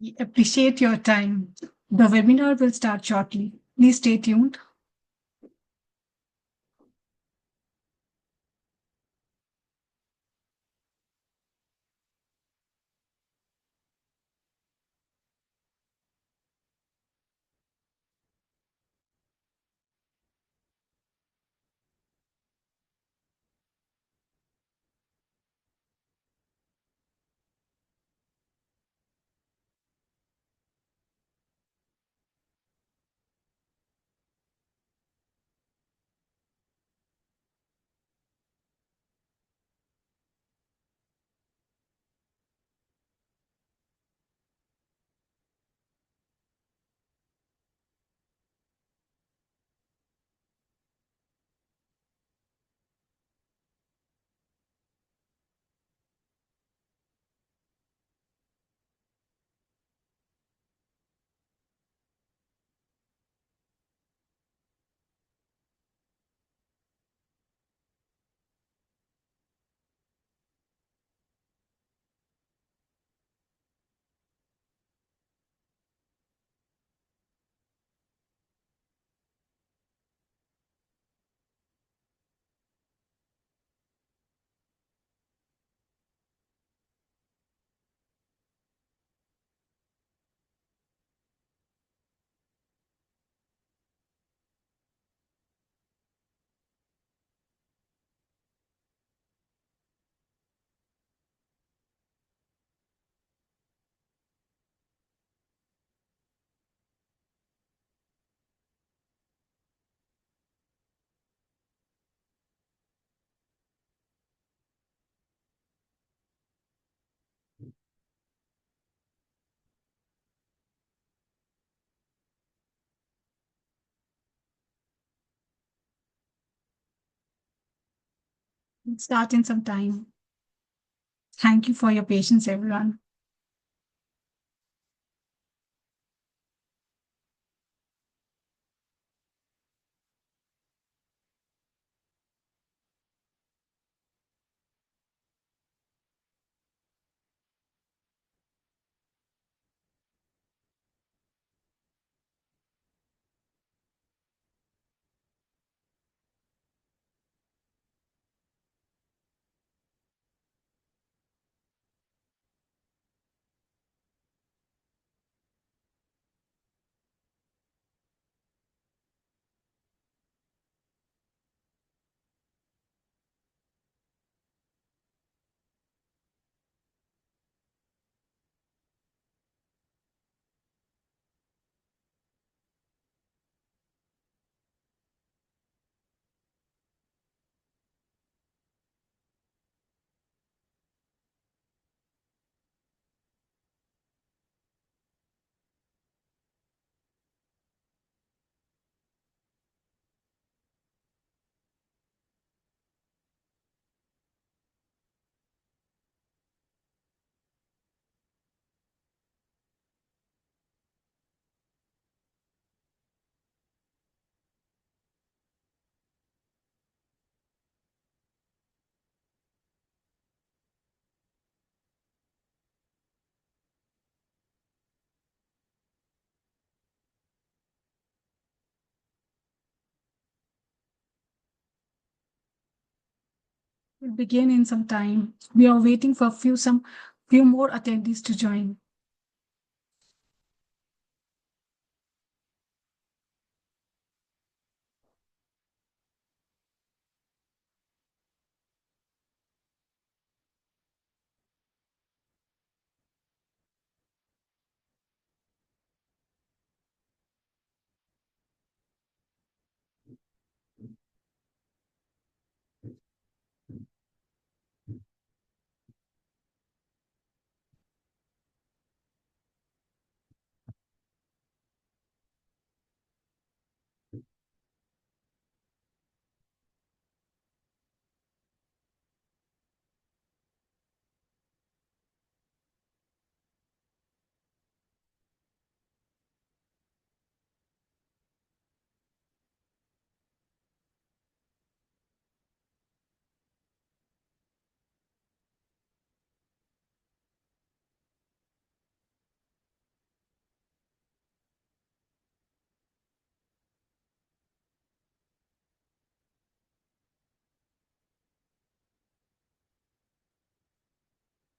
We appreciate your time. The webinar will start shortly. Please stay tuned. We'll start in some time. Thank you for your patience, everyone. We'll begin in some time. We are waiting for few more attendees to join.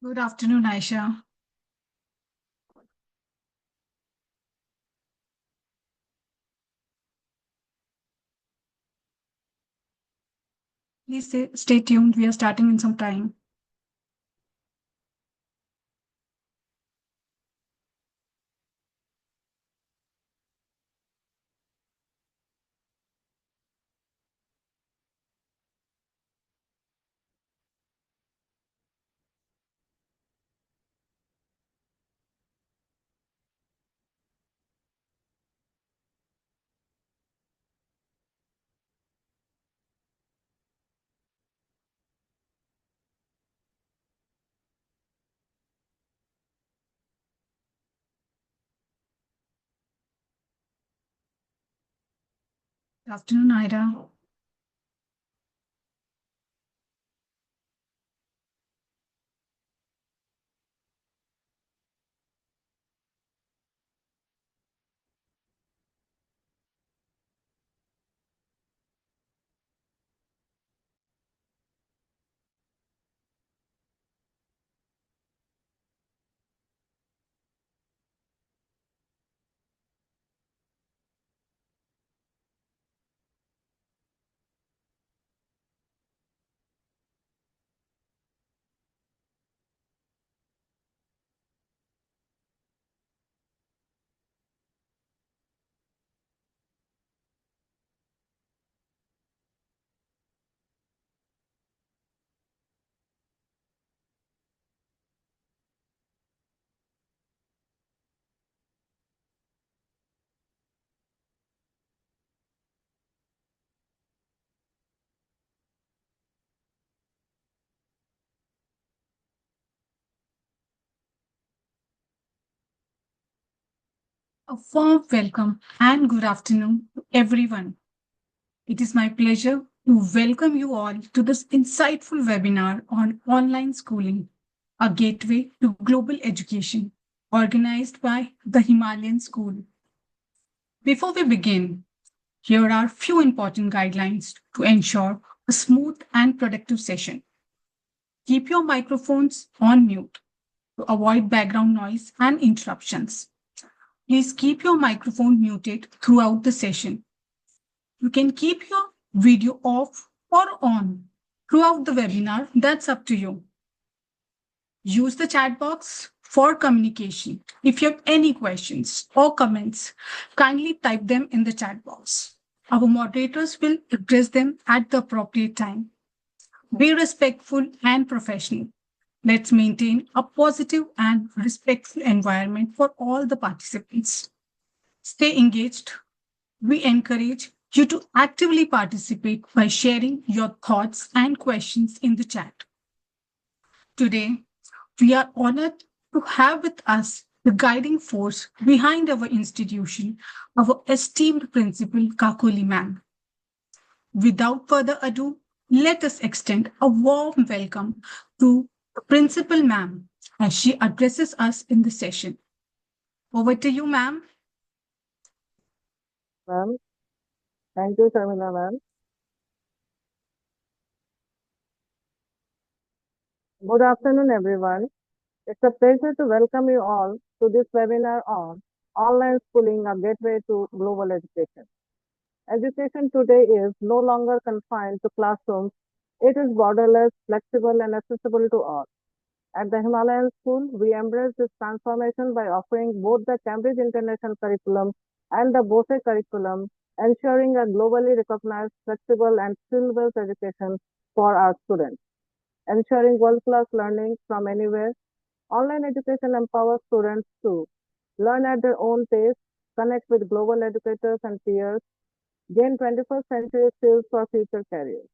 Good afternoon, Aisha. Please stay tuned. We are starting in some time. Good afternoon, Ida. A warm welcome and good afternoon to everyone. It is my pleasure to welcome you all to this insightful webinar on online schooling, a gateway to global education, organized by the Himalayan School. Before we begin, here are a few important guidelines to ensure a smooth and productive session. Keep your microphones on mute to avoid background noise and interruptions. Please keep your microphone muted throughout the session. You can keep your video off or on throughout the webinar. That's up to you. Use the chat box for communication. If you have any questions or comments, kindly type them in the chat box. Our moderators will address them at the appropriate time. Be respectful and professional. Let's maintain a positive and respectful environment for all the participants. Stay engaged. We encourage you to actively participate by sharing your thoughts and questions in the chat. Today, we are honored to have with us the guiding force behind our institution, our esteemed principal, Kakoli ma'am. Without further ado, let us extend a warm welcome to the principal ma'am as she addresses us in the session. Over to you, ma'am. Ma'am. Thank you, Shamina ma'am. Good afternoon, everyone. It's a pleasure to welcome you all to this webinar on online schooling, a gateway to global education. Education today is no longer confined to classrooms. It is borderless, flexible, and accessible to all. At the Himalayan School, we embrace this transformation by offering both the Cambridge International Curriculum and the BOSE curriculum, ensuring a globally recognized, flexible, and skill-based education for our students. Ensuring world-class learning from anywhere, online education empowers students to learn at their own pace, connect with global educators and peers, gain 21st century skills for future careers.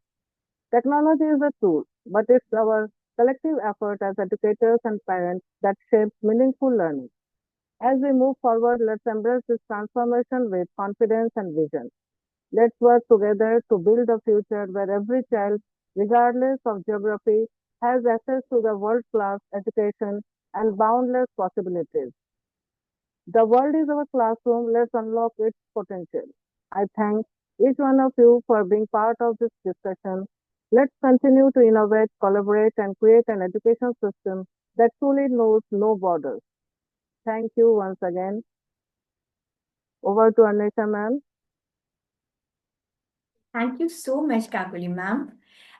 Technology is a tool, but it's our collective effort as educators and parents that shapes meaningful learning. As we move forward, let's embrace this transformation with confidence and vision. Let's work together to build a future where every child, regardless of geography, has access to the world-class education and boundless possibilities. The world is our classroom. Let's unlock its potential. I thank each one of you for being part of this discussion. Let's continue to innovate, collaborate, and create an education system that truly knows no borders. Thank you once again. Over to Anisha ma'am. Thank you so much, Kakuli ma'am.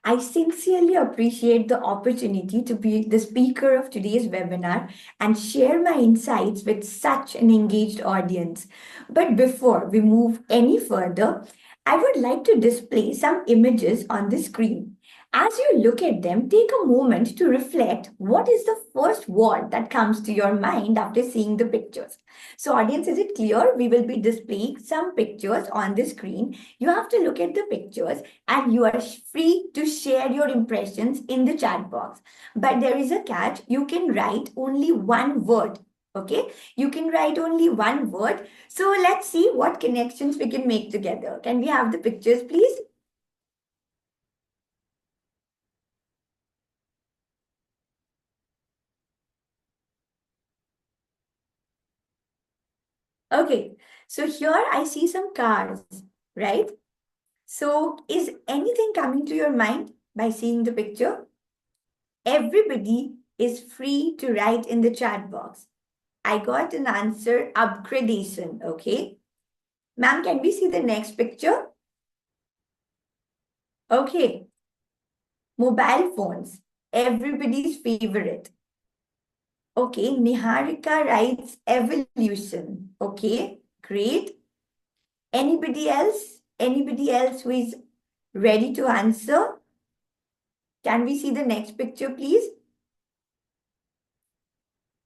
I sincerely appreciate the opportunity to be the speaker of today's webinar and share my insights with such an engaged audience. But before we move any further, I would like to display some images on the screen. As you look at them, take a moment to reflect what is the first word that comes to your mind after seeing the pictures. So, audience, is it clear? We will be displaying some pictures on the screen. You have to look at the pictures and you are free to share your impressions in the chat box. But there is a catch, you can write only one word. Okay, you can write only one word. So let's see what connections we can make together. Can we have the pictures, please? Okay, so here I see some cars, right? So is anything coming to your mind by seeing the picture? Everybody is free to write in the chat box. I got an answer, upgradation, okay? Ma'am, can we see the next picture? Okay, mobile phones, everybody's favorite. Okay, Niharika writes evolution. Okay, great. Anybody else? Anybody else who is ready to answer? Can we see the next picture, please?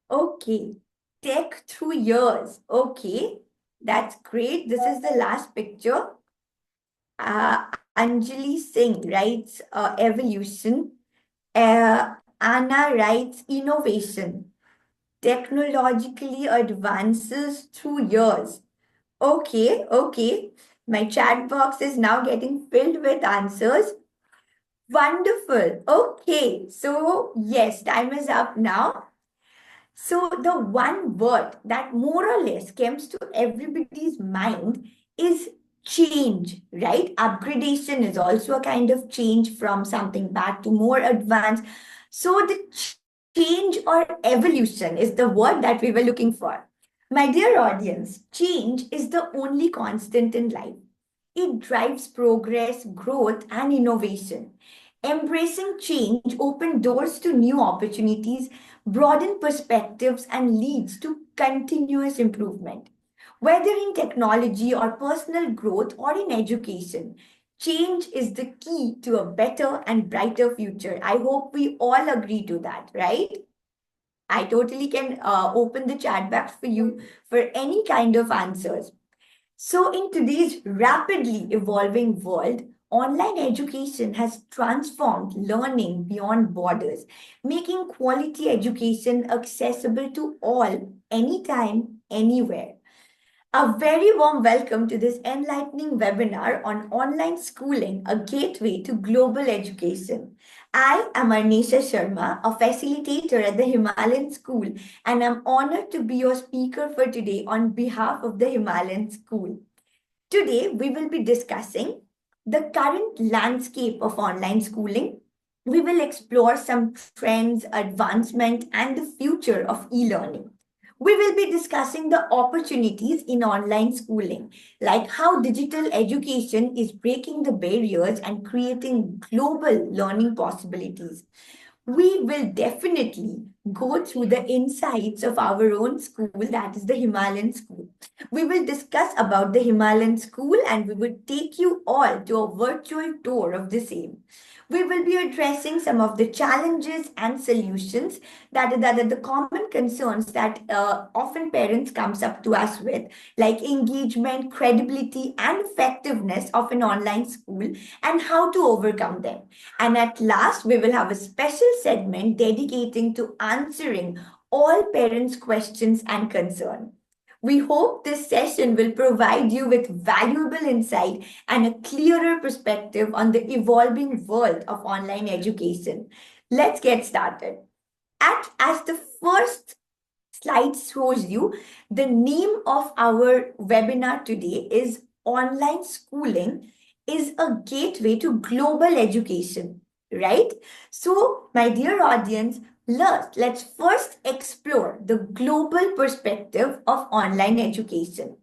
Okay, tech through years. Okay, that's great. This is the last picture. Anjali Singh writes evolution. Anna writes innovation. Technologically advances through years. Okay, okay. My chat box is now getting filled with answers. Wonderful. Okay, so yes, time is up now. So the one word that more or less comes to everybody's mind is change, right? Upgradation is also a kind of change from something bad to more advanced. So the change or evolution is the word that we were looking for. My dear audience, change is the only constant in life. It drives progress, growth, and innovation. Embracing change opens doors to new opportunities, broaden perspectives, and leads to continuous improvement. Whether in technology or personal growth or in education, change is the key to a better and brighter future. I hope we all agree to that, right? I totally can open the chat box for you for any kind of answers. So, in today's rapidly evolving world, online education has transformed learning beyond borders, making quality education accessible to all, anytime, anywhere. A very warm welcome to this enlightening webinar on online schooling, a gateway to global education. I am Arnisha Sharma, a facilitator at the Himalayan School, and I'm honored to be your speaker for today on behalf of the Himalayan School. Today, we will be discussing the current landscape of online schooling. We will explore some trends, advancement, and the future of e-learning. We will be discussing the opportunities in online schooling, like how digital education is breaking the barriers and creating global learning possibilities. We will definitely go through the insights of our own school, that is the Himalayan School. We will discuss about the Himalayan School and we will take you all to a virtual tour of the same. We will be addressing some of the challenges and solutions that are the common concerns that often parents comes up to us with, like engagement, credibility, and effectiveness of an online school and how to overcome them. And at last, we will have a special segment dedicating to answering all parents' questions and concern. We hope this session will provide you with valuable insight and a clearer perspective on the evolving world of online education. Let's get started. As the first slide shows you, the name of our webinar today is Online Schooling is a Gateway to Global Education, right? So, my dear audience, Let's first explore the global perspective of online education.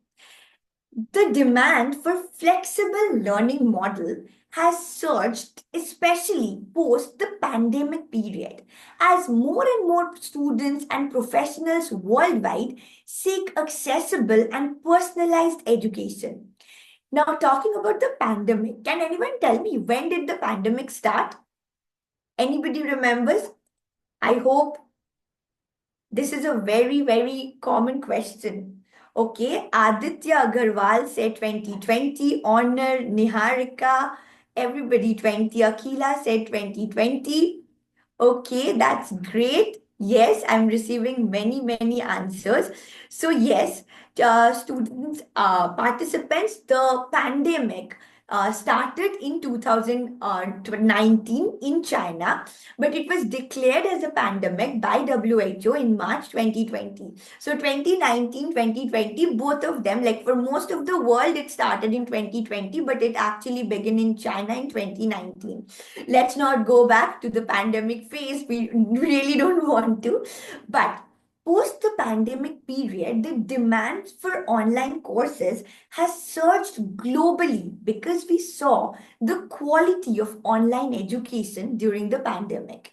The demand for flexible learning model has surged, especially post the pandemic period, as more and more students and professionals worldwide seek accessible and personalized education. Now, talking about the pandemic, can anyone tell me when did the pandemic start? Anybody remembers? I hope this is a very, very common question. Okay, Aditya Agarwal said 2020, Honor, Niharika, everybody 20, Akila said 2020. Okay, that's great. Yes, I'm receiving many, many answers. So, yes, students, participants, the pandemic started in 2019 in China, but it was declared as a pandemic by WHO in March 2020. So 2019, 2020, both of them, like for most of the world, it started in 2020, but it actually began in China in 2019. Let's not go back to the pandemic phase. We really don't want to. But post the pandemic period, the demand for online courses has surged globally because we saw the quality of online education during the pandemic.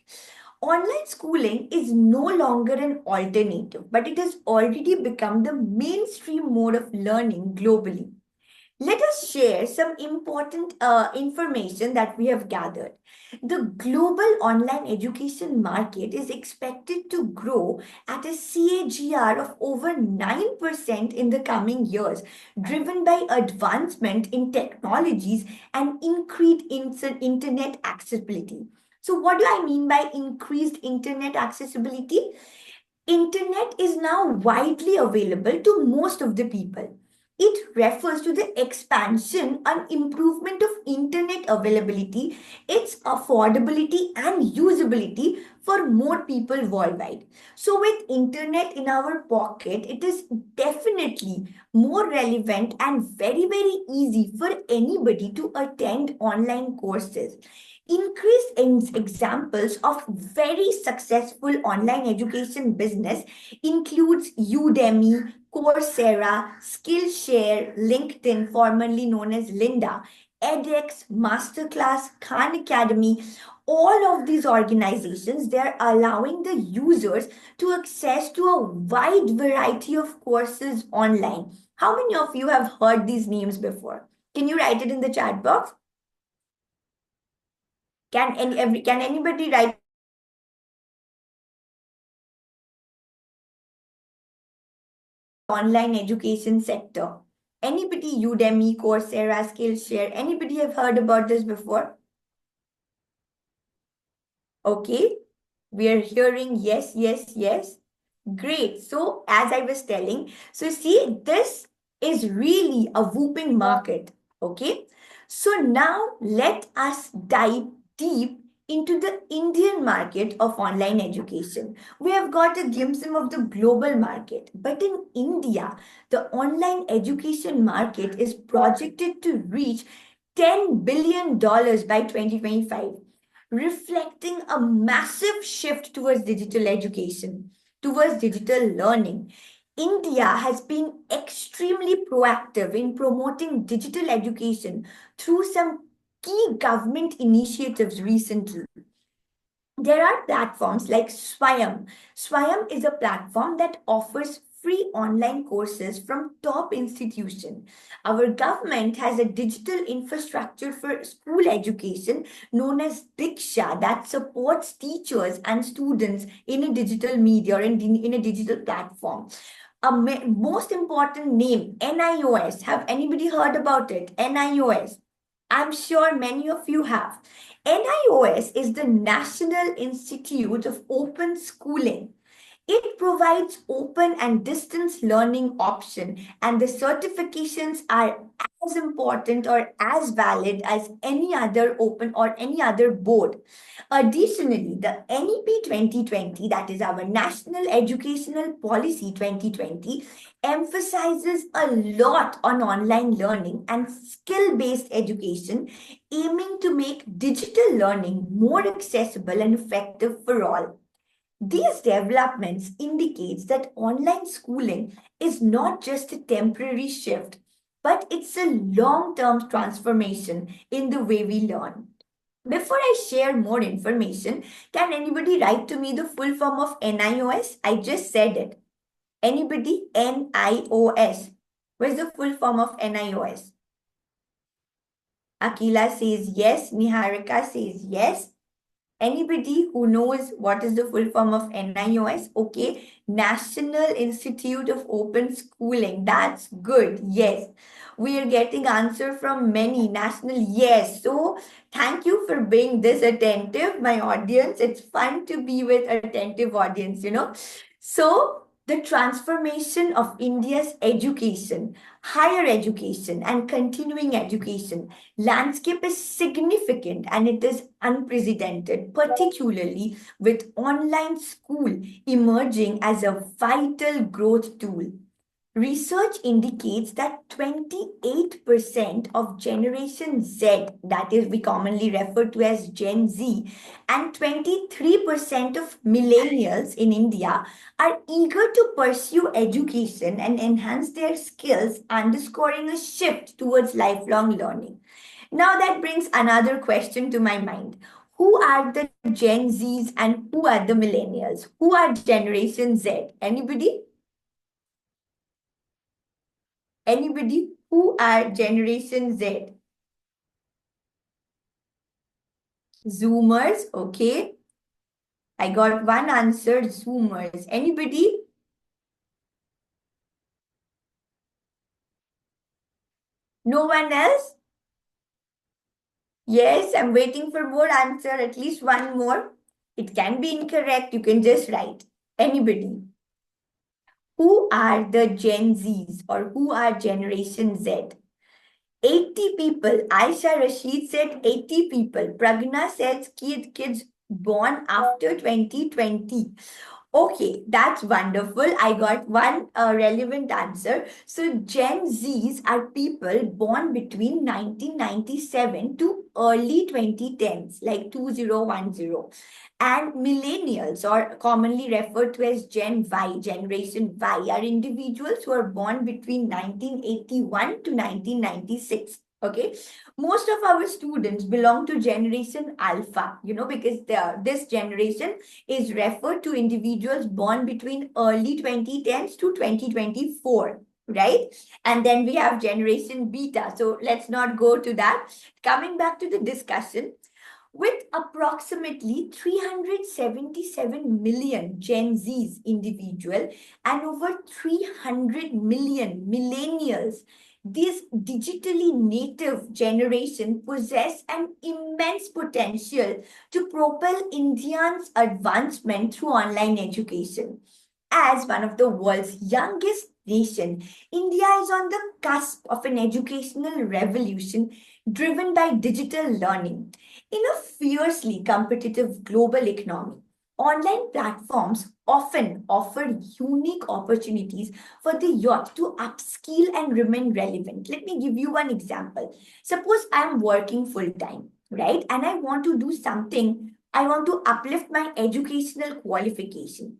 Online schooling is no longer an alternative, but it has already become the mainstream mode of learning globally. Let us share some important information that we have gathered. The global online education market is expected to grow at a CAGR of over 9% in the coming years, driven by advancement in technologies and increased internet accessibility. So, what do I mean by increased internet accessibility? Internet is now widely available to most of the people. It refers to the expansion and improvement of internet availability, its affordability and usability for more people worldwide. So with internet in our pocket, it is definitely more relevant and very, very easy for anybody to attend online courses. Increased examples of very successful online education business includes Udemy, Coursera, Skillshare, LinkedIn, formerly known as Linda, edX, Masterclass, Khan Academy. All of these organizations, they're allowing the users to access to a wide variety of courses online. How many of you have heard these names before? Can you write it in the chat box? Can anybody write online education sector? Anybody, Udemy, Coursera, Skillshare, anybody have heard about this before? Okay, we are hearing yes, yes, yes. Great. So as I was telling, so see, this is really a whooping market. Okay. So now let us dive deep into the Indian market of online education. We have got a glimpse of the global market, but in India, the online education market is projected to reach $10 billion by 2025, reflecting a massive shift towards digital education, towards digital learning. India has been extremely proactive in promoting digital education through some key government initiatives recently. There are platforms like Swayam. Swayam is a platform that offers free online courses from top institutions. Our government has a digital infrastructure for school education known as Diksha that supports teachers and students in a digital media or in a digital platform. Most important name, NIOS. Have anybody heard about it? NIOS. I'm sure many of you have. NIOS is the National Institute of Open Schooling. It provides open and distance learning option, and the certifications are as important or as valid as any other open or any other board. Additionally, the NEP 2020, that is our National Educational Policy 2020, emphasizes a lot on online learning and skill-based education, aiming to make digital learning more accessible and effective for all. These developments indicates that online schooling is not just a temporary shift, but it's a long-term transformation in the way we learn. Before I share more information, can anybody write to me the full form of NIOS? I just said it. Anybody? NIOS. Where's the full form of NIOS? Akila says yes. Niharika says yes. Anybody who knows what is the full form of NIOS? Okay, National Institute of Open Schooling. That's good. Yes. We are getting answer from many. National, yes. So thank you for being this attentive, my audience. It's fun to be with attentive audience, you know. So the transformation of India's education, higher education and continuing education landscape is significant and it is unprecedented, particularly with online school emerging as a vital growth tool. Research indicates that 28% of Generation Z, that is, we commonly refer to as Gen Z, and 23% of millennials in India are eager to pursue education and enhance their skills, underscoring a shift towards lifelong learning. Now, that brings another question to my mind. Who are the Gen Zs and who are the millennials? Who are Generation Z? Anybody? Anybody? Who are Generation Z? Zoomers, okay. I got one answer, Zoomers. Anybody? No one else? Yes, I'm waiting for more answer, at least one more. It can be incorrect, you can just write. Anybody? Who are the Gen Zs or who are Generation Z? 80 people. Aisha Rashid said 80 people. Pragna says kids born after 2020. Okay, that's wonderful. I got one relevant answer. So Gen Zs are people born between 1997 to early 2010s, like 2010. And millennials, or commonly referred to as Gen Y, Generation Y, are individuals who are born between 1981 to 1996. Okay, most of our students belong to Generation Alpha, you know, because this generation is referred to individuals born between early 2010s to 2024, right? And then we have Generation Beta. So let's not go to that. Coming back to the discussion, with approximately 377 million Gen Zs individual and over 300 million millennials, this digitally native generation possess an immense potential to propel India's advancement through online education. As one of the world's youngest nation, India is on the cusp of an educational revolution driven by digital learning. In a fiercely competitive global economy, online platforms often offer unique opportunities for the youth to upskill and remain relevant. Let me give you one example. Suppose I'm working full time, right? And I want to do something, I want to uplift my educational qualification.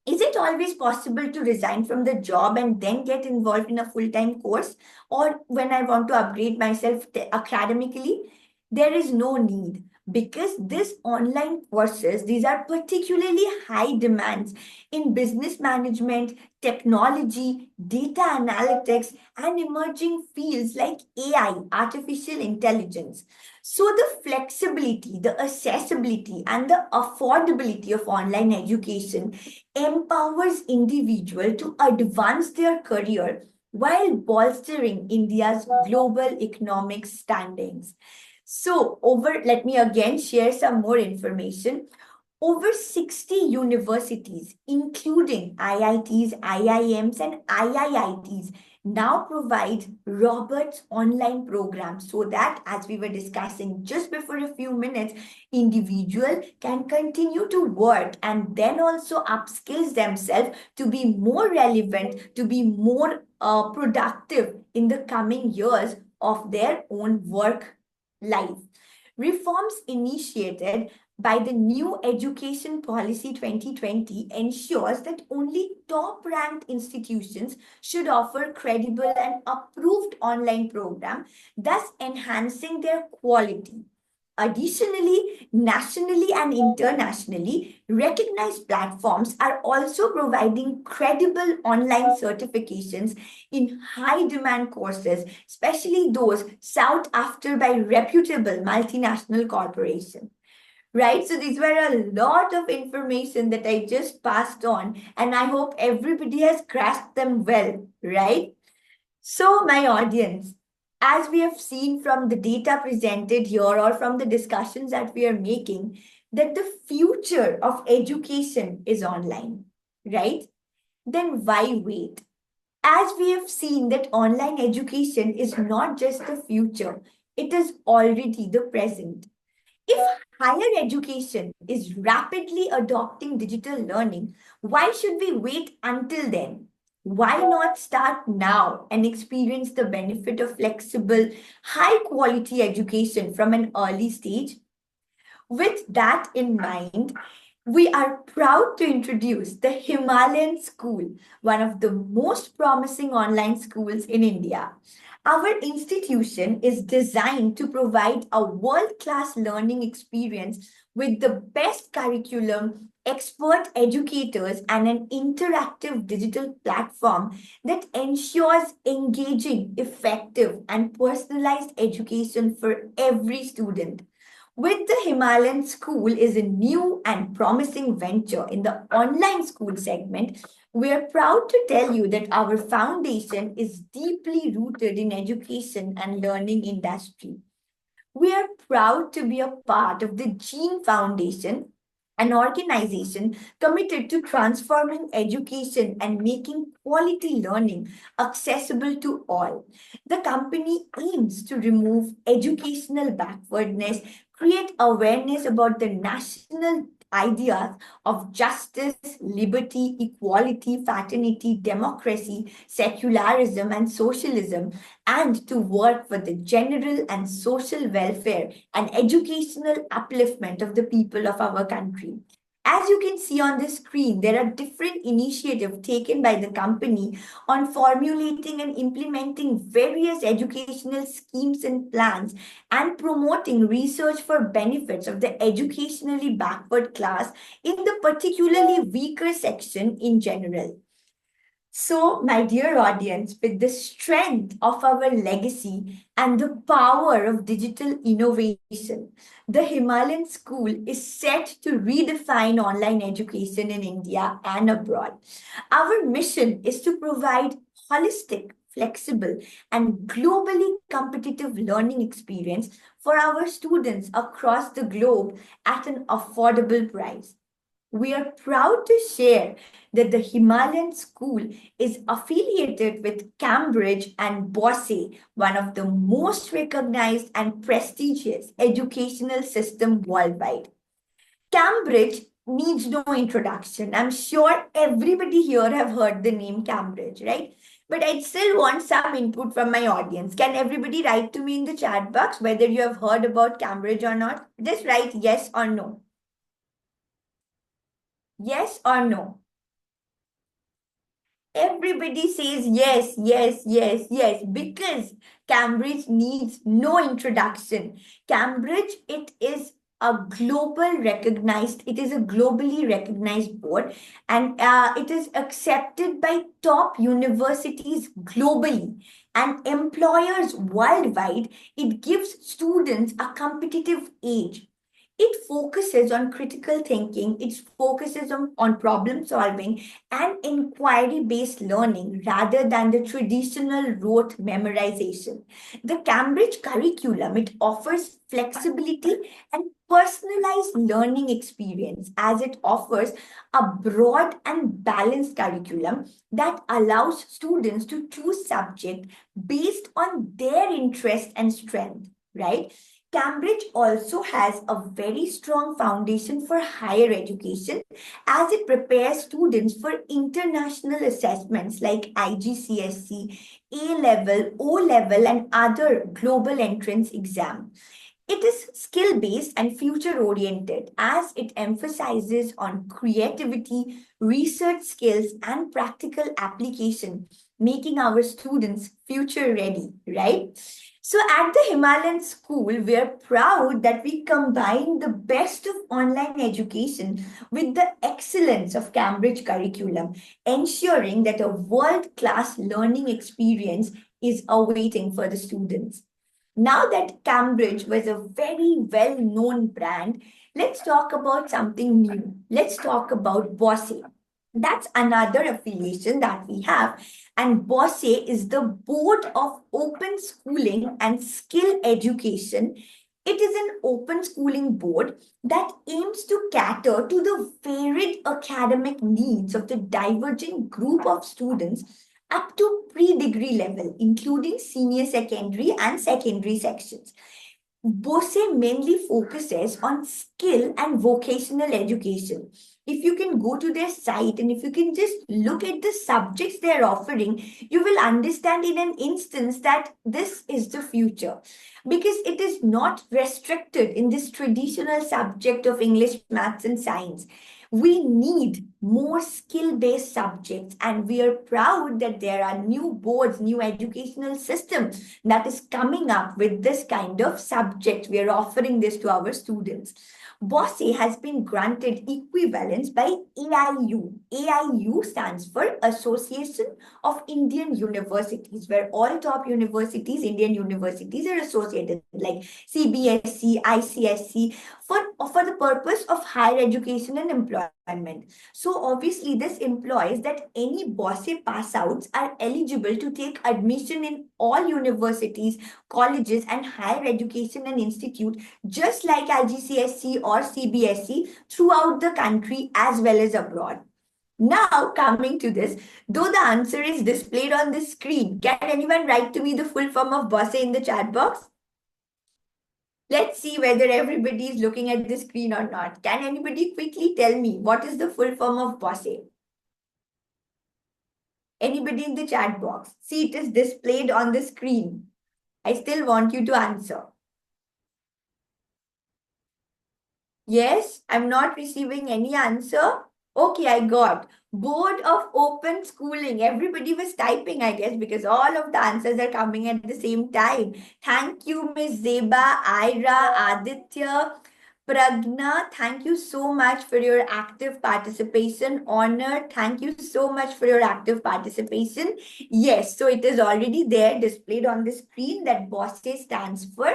Is it always possible to resign from the job and then get involved in a full-time course? Or when I want to upgrade myself academically, there is no need because these online courses, these are particularly high demands in business management, technology, data analytics, and emerging fields like AI, artificial intelligence. So the flexibility, the accessibility, and the affordability of online education empowers individuals to advance their career while bolstering India's global economic standings. So, let me again share some more information. Over 60 universities, including IITs, IIMs, and IIITs, now provide Roberts online programs so that, as we were discussing just before a few minutes, individual can continue to work and then also upskills themselves to be more relevant, to be more productive in the coming years of their own work life. Reforms initiated by the new Education Policy 2020 ensures that only top-ranked institutions should offer credible and approved online program, thus enhancing their quality. Additionally, nationally and internationally, recognized platforms are also providing credible online certifications in high demand courses, especially those sought after by reputable multinational corporations. Right? So these were a lot of information that I just passed on, and I hope everybody has grasped them well, right? So, my audience, as we have seen from the data presented here or from the discussions that we are making, that the future of education is online, right? Then why wait? As we have seen that online education is not just the future, it is already the present. If higher education is rapidly adopting digital learning, why should we wait until then? Why not start now and experience the benefit of flexible, high quality education from an early stage? With that in mind, we are proud to introduce the Himalayan School, one of the most promising online schools in India. Our institution is designed to provide a world-class learning experience with the best curriculum, expert educators, and an interactive digital platform that ensures engaging, effective, and personalized education for every student. With the Himalayan School is a new and promising venture in the online school segment. We are proud to tell you that our foundation is deeply rooted in education and learning industry. We are proud to be a part of the Gene Foundation, an organization committed to transforming education and making quality learning accessible to all. The company aims to remove educational backwardness, create awareness about the national ideas of justice, liberty, equality, fraternity, democracy, secularism, and socialism, and to work for the general and social welfare and educational upliftment of the people of our country. As you can see on the screen, there are different initiatives taken by the company on formulating and implementing various educational schemes and plans and promoting research for benefits of the educationally backward class in the particularly weaker section in general. So, my dear audience, with the strength of our legacy and the power of digital innovation, the Himalayan School is set to redefine online education in India and abroad. Our mission is to provide holistic, flexible, and globally competitive learning experience for our students across the globe at an affordable price. We are proud to share that the Himalayan School is affiliated with Cambridge and Bosse, one of the most recognized and prestigious educational system worldwide. Cambridge needs no introduction. I'm sure everybody here have heard the name Cambridge, right? But I still want some input from my audience. Can everybody write to me in the chat box whether you have heard about Cambridge or not? Just write yes or no. Yes or no? Everybody says yes, yes, yes, yes, because Cambridge needs no introduction. Cambridge, it is a globally recognized board, and it is accepted by top universities globally and employers worldwide. It gives students a competitive edge. It focuses on critical thinking, it focuses on problem solving and inquiry based learning rather than the traditional rote memorization. The Cambridge curriculum, it offers flexibility and personalized learning experience as it offers a broad and balanced curriculum that allows students to choose subject based on their interest and strength, right? Cambridge also has a very strong foundation for higher education as it prepares students for international assessments like IGCSE, A level, O level, and other global entrance exam. It is skill-based and future-oriented as it emphasizes on creativity, research skills, and practical application, making our students future-ready, right? So at the Himalayan School, we are proud that we combine the best of online education with the excellence of Cambridge curriculum, ensuring that a world-class learning experience is awaiting for the students. Now that Cambridge was a very well-known brand, let's talk about something new. Let's talk about BOSE. That's another affiliation that we have. And BOSE is the Board of Open Schooling and Skill Education. It is an open schooling board that aims to cater to the varied academic needs of the divergent group of students up to pre-degree level, including senior secondary and secondary sections. BOSE mainly focuses on skill and vocational education. If you can go to their site and if you can just look at the subjects they're offering, you will understand in an instance that this is the future because it is not restricted in this traditional subject of English, maths, and science. We need more skill-based subjects, and we are proud that there are new boards, new educational systems that is coming up with this kind of subject. We are offering this to our students. BOSE has been granted equivalence by AIU. AIU stands for Association of Indian Universities, where all top universities, Indian universities, are associated, like CBSE, ICSE, for the purpose of higher education and employment. So obviously, this implies that any BOSE pass outs are eligible to take admission in all universities, colleges, and higher education and institute, just like IGCSE or CBSE throughout the country as well as abroad. Now, coming to this, though the answer is displayed on the screen, can anyone write to me the full form of BOSE in the chat box? Let's see whether everybody is looking at the screen or not. Can anybody quickly tell me what is the full form of BOSE? Anybody in the chat box? See, it is displayed on the screen. I still want you to answer. Yes, I'm not receiving any answer. Okay, I got. Board of Open Schooling. Everybody was typing, I guess, because all of the answers are coming at the same time. Thank you, Ms. Zeba, Ira, Aditya, Pragna. Thank you so much for your active participation. Honor, thank you so much for your active participation. Yes, so it is already there displayed on the screen that BOSE stands for.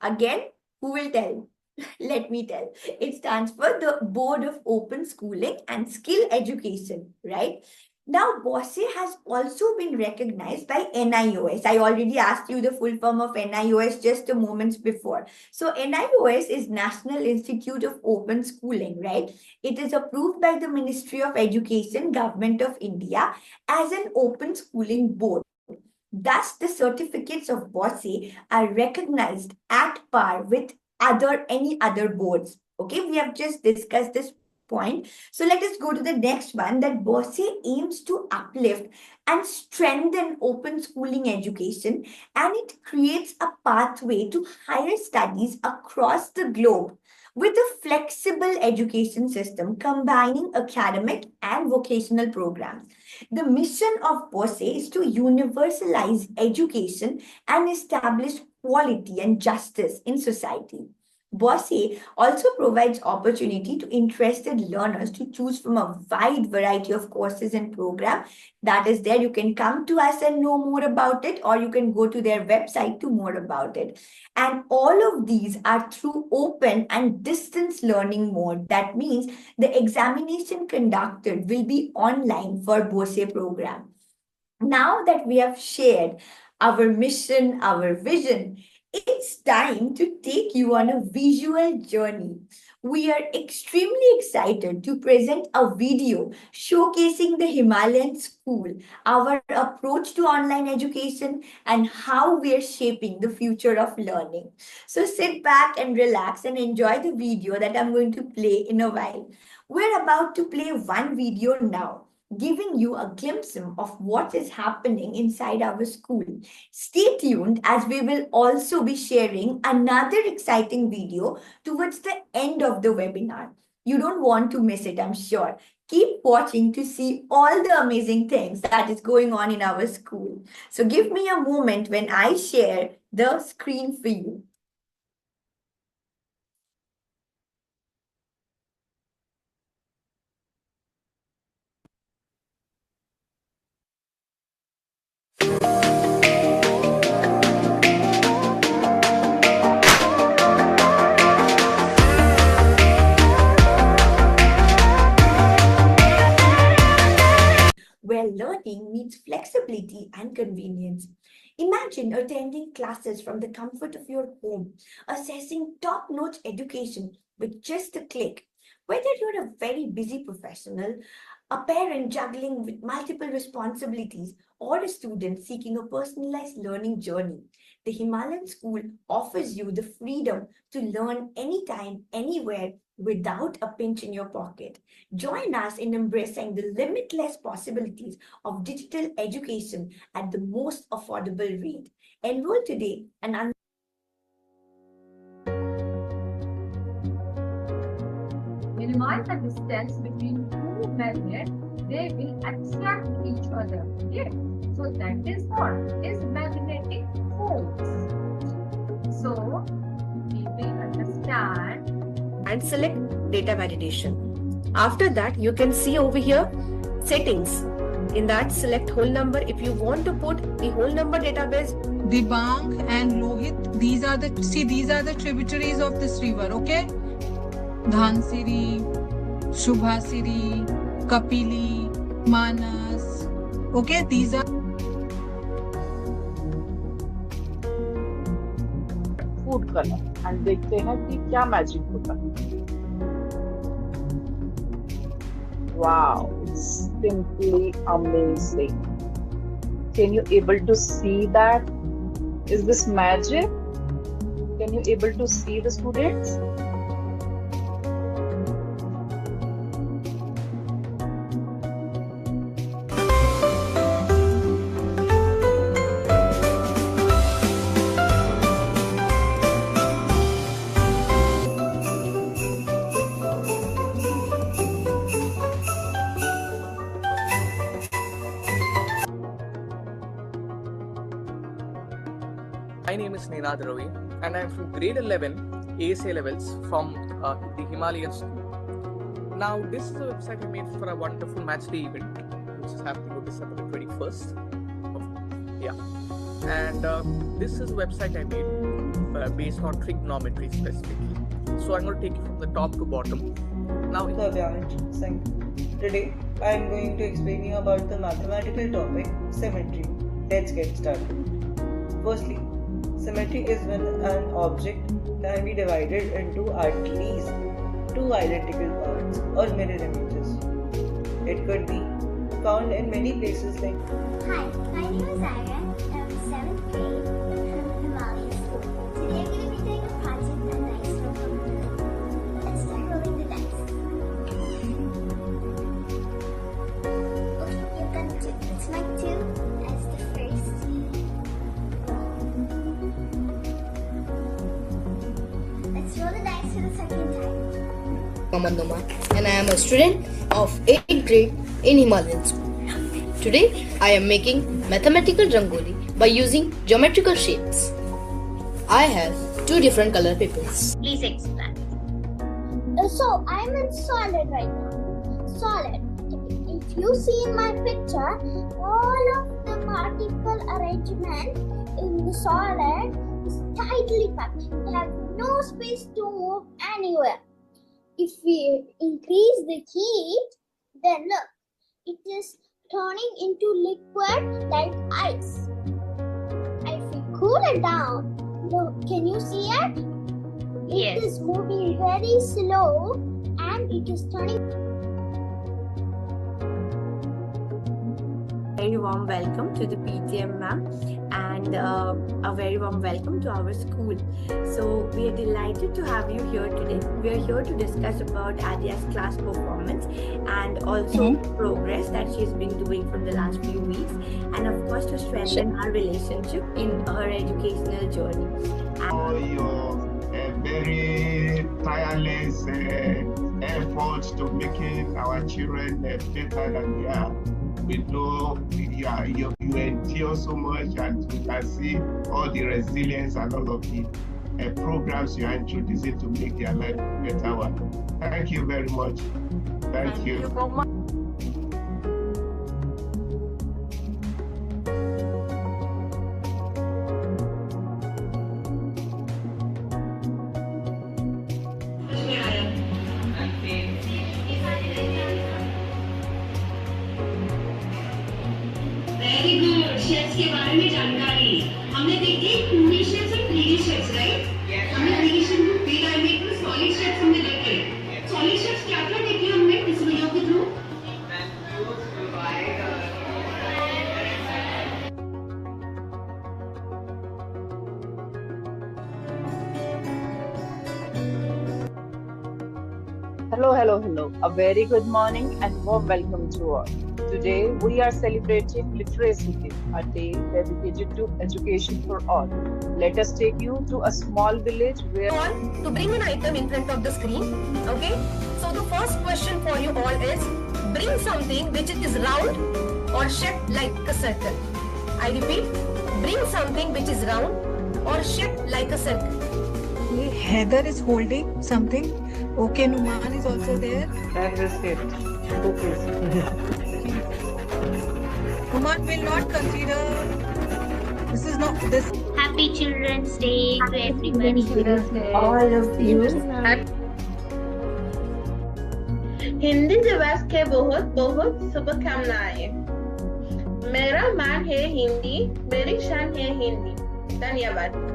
Again, who will tell? Let me tell. It stands for the Board of Open Schooling and Skill Education, right? Now, BOSE has also been recognized by NIOS. I already asked you the full form of NIOS just a moment before. So, NIOS is National Institute of Open Schooling, right? It is approved by the Ministry of Education, Government of India, as an open schooling board. Thus, the certificates of BOSE are recognized at par with any other boards. Okay, we have just discussed this point. So let us go to the next one, that BOSE aims to uplift and strengthen open schooling education, and it creates a pathway to higher studies across the globe with a flexible education system combining academic and vocational programs. The mission of BOSE is to universalize education and establish quality and justice in society. BOSE also provides opportunity to interested learners to choose from a wide variety of courses and programs that is there. You can come to us and know more about it, or you can go to their website to more about it. And all of these are through open and distance learning mode. That means the examination conducted will be online for BOSE program. Now that we have shared our mission, our vision, it's time to take you on a visual journey. We are extremely excited to present a video showcasing the Himalayan School, our approach to online education, and how we are shaping the future of learning. So sit back and relax and enjoy the video that I'm going to play in a while. We're about to play one video now. giving you a glimpse of what is happening inside our school. Stay tuned as we will also be sharing another exciting video towards the end of the webinar. You don't want to miss it, I'm sure. Keep watching to see all the amazing things that is going on in our school. So give me a moment when I share the screen for you. Where learning meets flexibility and convenience. Imagine attending classes from the comfort of your home, accessing top-notch education with just a click. Whether you're a very busy professional, a parent juggling with multiple responsibilities, or a student seeking a personalized learning journey, the Himalayan School offers you the freedom to learn anytime, anywhere, without a pinch in your pocket. Join us in embracing the limitless possibilities of digital education at the most affordable rate. Enroll today and minimize the distance between two magnets, they will attract each other. Okay? So that is what is magnetic force. So we will understand and select data validation. After that, you can see over here settings. In that, select whole number. If you want to put the whole number database, Dibang and Lohit, these are the tributaries of this river, okay? Dhansiri, Shubhasiri, Kapili, Manas, okay? These are food colour and देखते हैं कि क्या magic होता है. Wow, it's simply amazing. Can you able to see that? Is this magic? Can you able to see the students? My name is Ninad Ravi and I am from grade 11 ASA levels from the Himalayan School. Now this is a website I made for a wonderful match day event which is happening on December 21st. And this is a website I made based on trigonometry specifically. So I'm going to take you from the top to bottom. Now Singh. Today I am going to explain you about the mathematical topic symmetry. Let's get started. Firstly, symmetry is when an object can be divided into at least two identical parts or mirror images. It could be found in many places like Hi, my name is Aya. I'm 7th grade from Himalayan School. Today I'm going to be doing a project on dice roll from the Let's start rolling the dice. Okay, you've got 2. Let's mark 2 as the first roll. Let's roll the dice for the second time. Mohammad Nomar, and I am a student of 8th grade in Himalayan School. Today, I am making mathematical rangoli by using geometrical shapes. I have 2 different color papers. Please explain. So I'm in solid right now. Solid. If you see in my picture, all of the particle arrangement in the solid is tightly packed. We have no space to move anywhere. If we increase the heat, then look, it is turning into liquid like ice. And if we cool it down, look, can you see it? It is moving very slow and it is turning. very warm welcome to the PTM ma'am and a very warm welcome to our school. So we are delighted to have you here today. We are here to discuss about Adia's class performance and also progress that she's been doing from the last few weeks, and of course to strengthen our relationship in her educational journey. For your very tireless efforts to making our children better than they are. We know you endure so much, and we can see all the resilience and all of the programs you are introducing to make their life a better one. Thank you very much. Thank you so much. Very good. Chefs के बारे में जानकारी हमने देखी 2D chefs और 3D chefs, right? हमने 3D chefs को pre-diabetic में solid chefs हमने देखे. Solid chefs क्या क्या देखे हमने इस वीडियो के through? Hello. A very good morning and warm welcome to all. Today we are celebrating Literacy Day, a day dedicated to education for all. Let us take you to a small village where... To bring an item in front of the screen, okay? So the first question for you all is, bring something which is round or shaped like a circle. I repeat, bring something which is round or shaped like a circle. Heather is holding something. Okay, Numan is also there. That is it. Cookies. Numan will not consider. This is not this. Happy Children's Day to everybody. All of you. Hindi दिवस के बहुत बहुत शुभकामनाएं. मेरा मान है हिंदी, मेरी शान है हिंदी. धन्यवाद.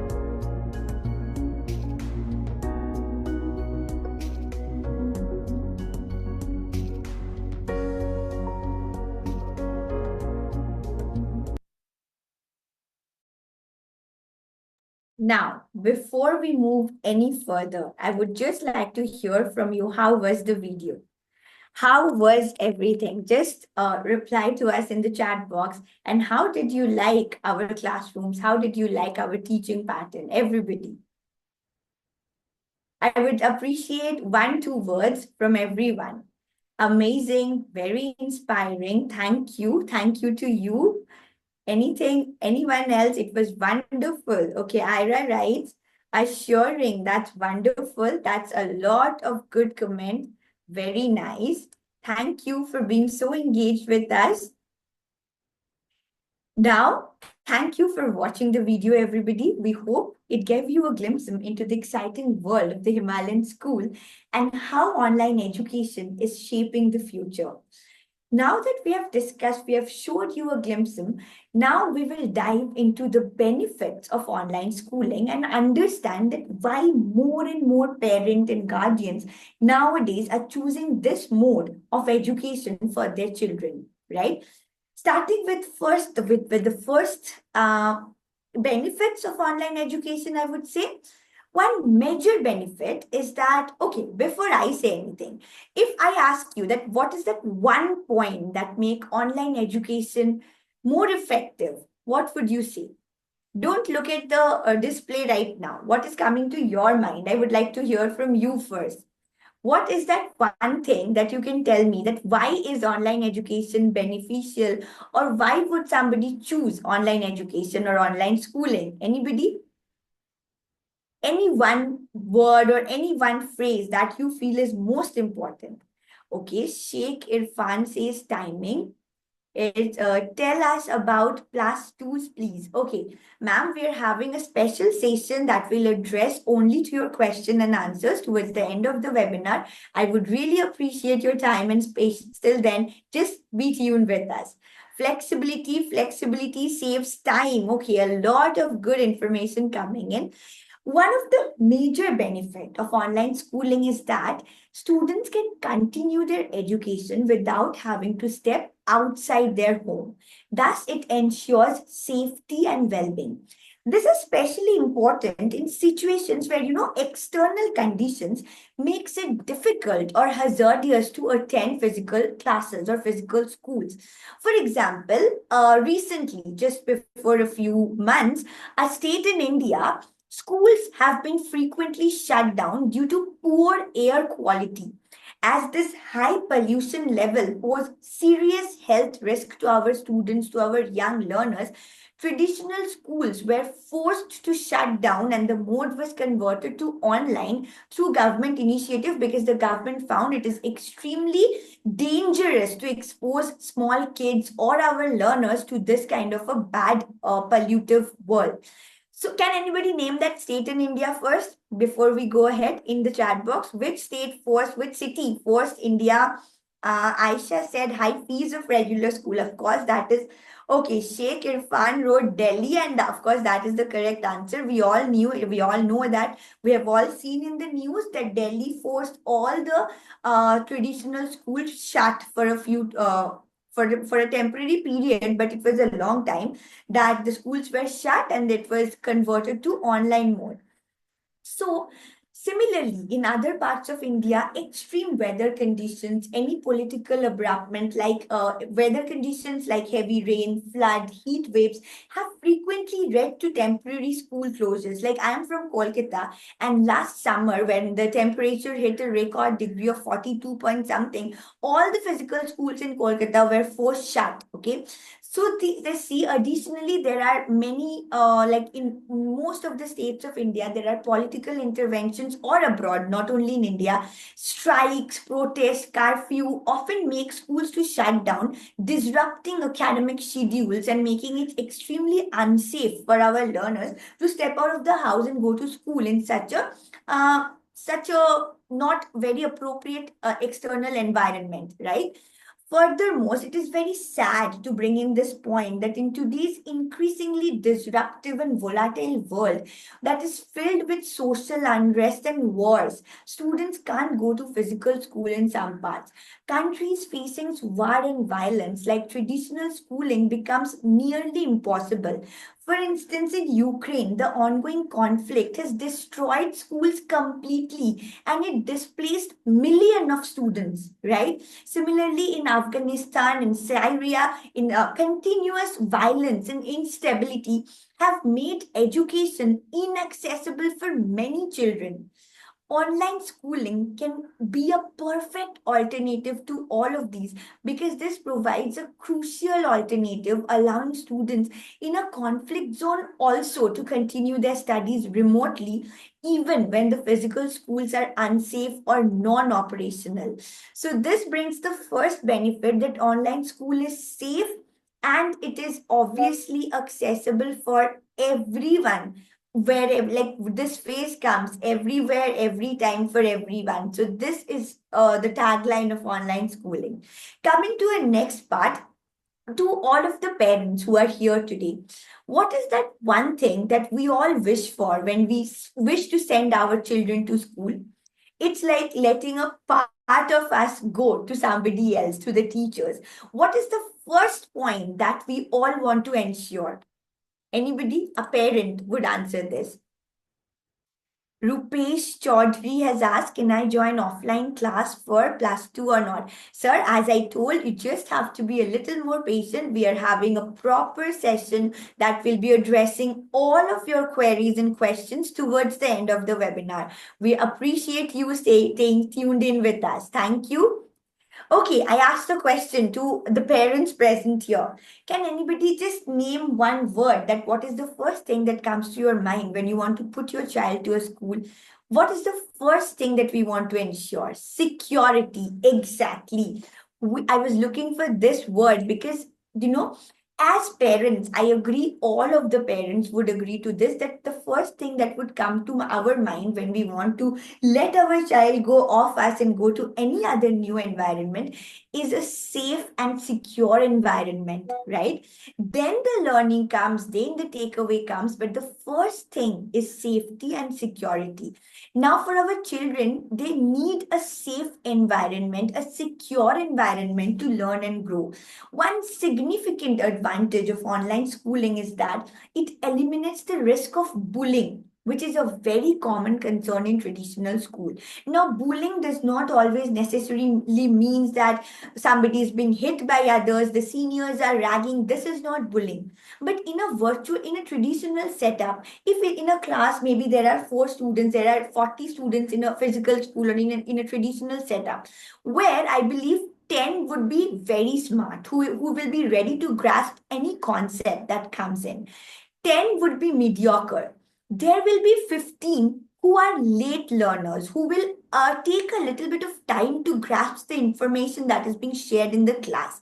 Now, before we move any further, I would just like to hear from you. How was the video? How was everything? Just reply to us in the chat box. And how did you like our classrooms? How did you like our teaching pattern? Everybody. I would appreciate 1-2 words from everyone. Amazing, very inspiring. Thank you. Thank you to you. Anyone else? It was wonderful. Okay, Ira writes, assuring, that's wonderful. That's a lot of good comment. Very nice. Thank you for being so engaged with us. Now, thank you for watching the video, everybody. We hope it gave you a glimpse into the exciting world of the Himalayan school and how online education is shaping the future. Now that we have discussed, we have showed you a glimpse. Now we will dive into the benefits of online schooling and understand that why more and more parents and guardians nowadays are choosing this mode of education for their children, right? Starting with the first benefits of online education, I would say. One major benefit is that, okay, before I say anything, if I ask you that what is that one point that make online education more effective, what would you say? Don't look at the display right now. What is coming to your mind? I would like to hear from you first. What is that one thing that you can tell me that why is online education beneficial, or why would somebody choose online education or online schooling? Anybody? Any one word or any one phrase that you feel is most important. Okay, Sheikh Irfan says timing. Tell us about +2s, please. Okay, ma'am, we are having a special session that will address only to your question and answers towards the end of the webinar. I would really appreciate your time and patience. Till then, just be tuned with us. Flexibility saves time. Okay, a lot of good information coming in. One of the major benefits of online schooling is that students can continue their education without having to step outside their home. Thus, it ensures safety and well-being. This is especially important in situations where, external conditions makes it difficult or hazardous to attend physical classes or physical schools. For example, recently, just before a few months, a state in India, schools have been frequently shut down due to poor air quality, as this high pollution level pose serious health risk to our students, to our young learners. Traditional schools were forced to shut down and the mode was converted to online through government initiative, because the government found it is extremely dangerous to expose small kids or our learners to this kind of a bad pollutive world. So can anybody name that state in India first before we go ahead in the chat box? Which state forced, which city forced India? Aisha said high fees of regular school. Of course, that is okay. Sheikh Irfan wrote Delhi, and of course, that is the correct answer. We all know that. We have all seen in the news that Delhi forced all the traditional schools shut for a few for a temporary period, but it was a long time that the schools were shut and it was converted to online mode. So, similarly, in other parts of India, extreme weather conditions, any political abruptment like weather conditions like heavy rain, flood, heat waves have frequently led to temporary school closures. Like I am from Kolkata, and last summer when the temperature hit a record degree of 42 point something, all the physical schools in Kolkata were forced shut. Okay. So they see additionally there are many like in most of the states of India there are political interventions or abroad, not only in India. Strikes, protests, curfew often make schools to shut down, disrupting academic schedules and making it extremely unsafe for our learners to step out of the house and go to school in such a not very appropriate external environment, right? Furthermore, it is very sad to bring in this point that in today's increasingly disruptive and volatile world that is filled with social unrest and wars, students can't go to physical school in some parts. Countries facing war and violence, like traditional schooling, becomes nearly impossible. For instance, in Ukraine, the ongoing conflict has destroyed schools completely and it displaced millions of students, right? Similarly, in Afghanistan and Syria, in continuous violence and instability have made education inaccessible for many children. Online schooling can be a perfect alternative to all of these, because this provides a crucial alternative, allowing students in a conflict zone also to continue their studies remotely, even when the physical schools are unsafe or non-operational. So this brings the first benefit, that online school is safe and it is obviously accessible for everyone, wherever, like this phrase comes everywhere, every time, for everyone. So this is the tagline of online schooling. Coming to a next part, to all of the parents who are here today, what is that one thing that we all wish for when we wish to send our children to school? It's like letting a part of us go to somebody else, to the teachers. What is the first point that we all want to ensure? Anybody, a parent, would answer this. Rupesh Chaudhary has asked, can I join offline class for +2 or not? Sir, as I told, you just have to be a little more patient. We are having a proper session that will be addressing all of your queries and questions towards the end of the webinar. We appreciate you staying tuned in with us. Thank you. Okay, I asked a question to the parents present here. Can anybody just name one word, that what is the first thing that comes to your mind when you want to put your child to a school? What is the first thing that we want to ensure? Security, exactly. I was looking for this word because, As parents, I agree, all of the parents would agree to this, that the first thing that would come to our mind when we want to let our child go off us and go to any other new environment is a safe and secure environment, right? Then the learning comes, then the takeaway comes, but the first thing is safety and security. Now, for our children, they need a safe environment, a secure environment to learn and grow. One significant advantage of online schooling is that it eliminates the risk of bullying, which is a very common concern in traditional school. Now, bullying does not always necessarily means that somebody is being hit by others, the seniors are ragging. This is not bullying. But in a traditional setup, if in a class maybe there are 4 students, there are 40 students in a physical school or in a traditional setup, where I believe 10 would be very smart, who will be ready to grasp any concept that comes in. 10 would be mediocre. There will be 15 who are late learners, who will take a little bit of time to grasp the information that is being shared in the class.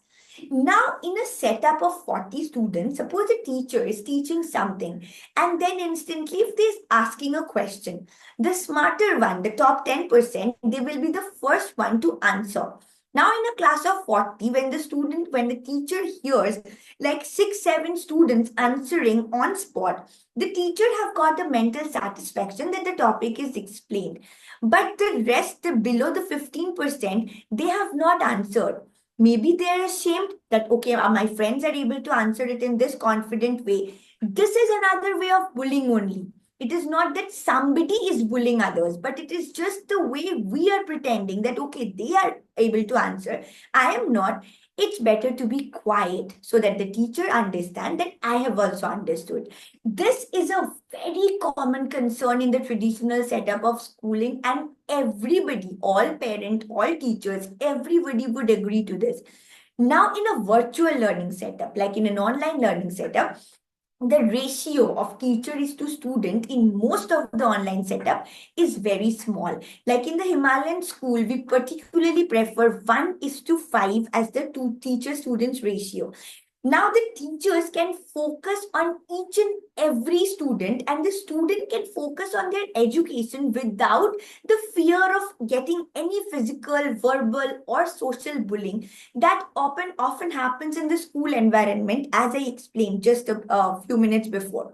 Now, in a setup of 40 students, suppose a teacher is teaching something, and then instantly, if they're asking a question, the smarter one, the top 10%, they will be the first one to answer. Now, in a class of 40, when the teacher hears like 6, 7 students answering on spot, the teacher have got a mental satisfaction that the topic is explained. But the rest, below the 15%, they have not answered. Maybe they're ashamed that, okay, my friends are able to answer it in this confident way. This is another way of bullying only. It is not that somebody is bullying others, but it is just the way we are pretending that, okay, they are able to answer. I am not. It's better to be quiet so that the teacher understands that I have also understood. This is a very common concern in the traditional setup of schooling, and everybody, all parents, all teachers, everybody would agree to this. Now, in a virtual learning setup, like in an online learning setup, the ratio of teacher is to student in most of the online setup is very small. Like in the Himalayan school, we particularly prefer 1:5 as the two teacher students ratio. Now the teachers can focus on each and every student, and the student can focus on their education without the fear of getting any physical, verbal, or social bullying that often happens in the school environment, as I explained just a few minutes before.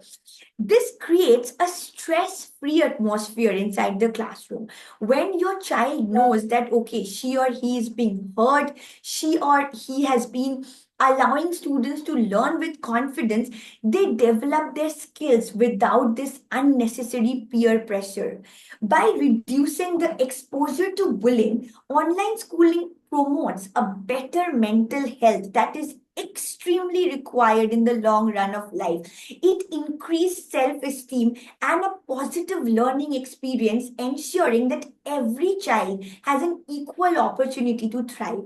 This creates a stress-free atmosphere inside the classroom. When your child knows that, okay, she or he is being heard, she or he has been allowing students to learn with confidence, they develop their skills without this unnecessary peer pressure. By reducing the exposure to bullying, online schooling promotes a better mental health that is extremely required in the long run of life. It increases self-esteem and a positive learning experience, ensuring that every child has an equal opportunity to thrive,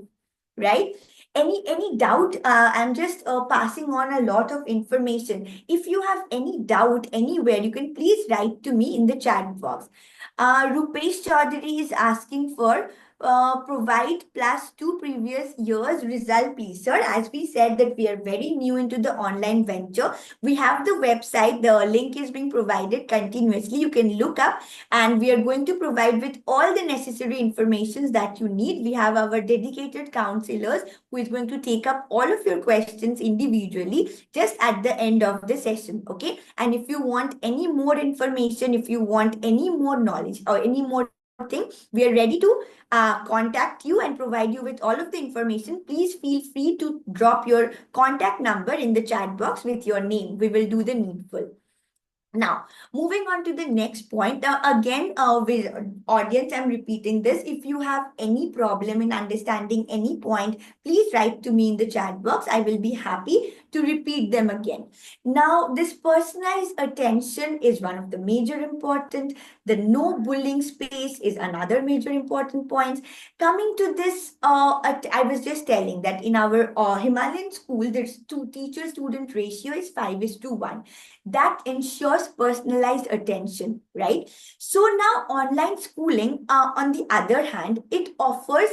right? Any doubt? I'm just passing on a lot of information. If you have any doubt anywhere, you can please write to me in the chat box. Rupesh Chaudhary is asking for provide +2 previous years result, please, sir. As we said that we are very new into the online venture, we have the website. The link is being provided continuously. You can look up, and we are going to provide with all the necessary informations that you need. We have our dedicated counselors who is going to take up all of your questions individually just at the end of the session. Okay. And if you want any more information, if you want any more knowledge or any more thing, we are ready to contact you and provide you with all of the information. Please feel free to drop your contact number in the chat box with your name. We will do the needful. Now, moving on to the next point. Again, with audience, I'm repeating this. If you have any problem in understanding any point, please write to me in the chat box. I will be happy to repeat them again. Now, this personalized attention is one of the major important. The no bullying space is another major important point. Coming to this, I was just telling that in our Himalayan school, there's teacher-student ratio is 5:1. That ensures personalized attention, right? So now online schooling, on the other hand, it offers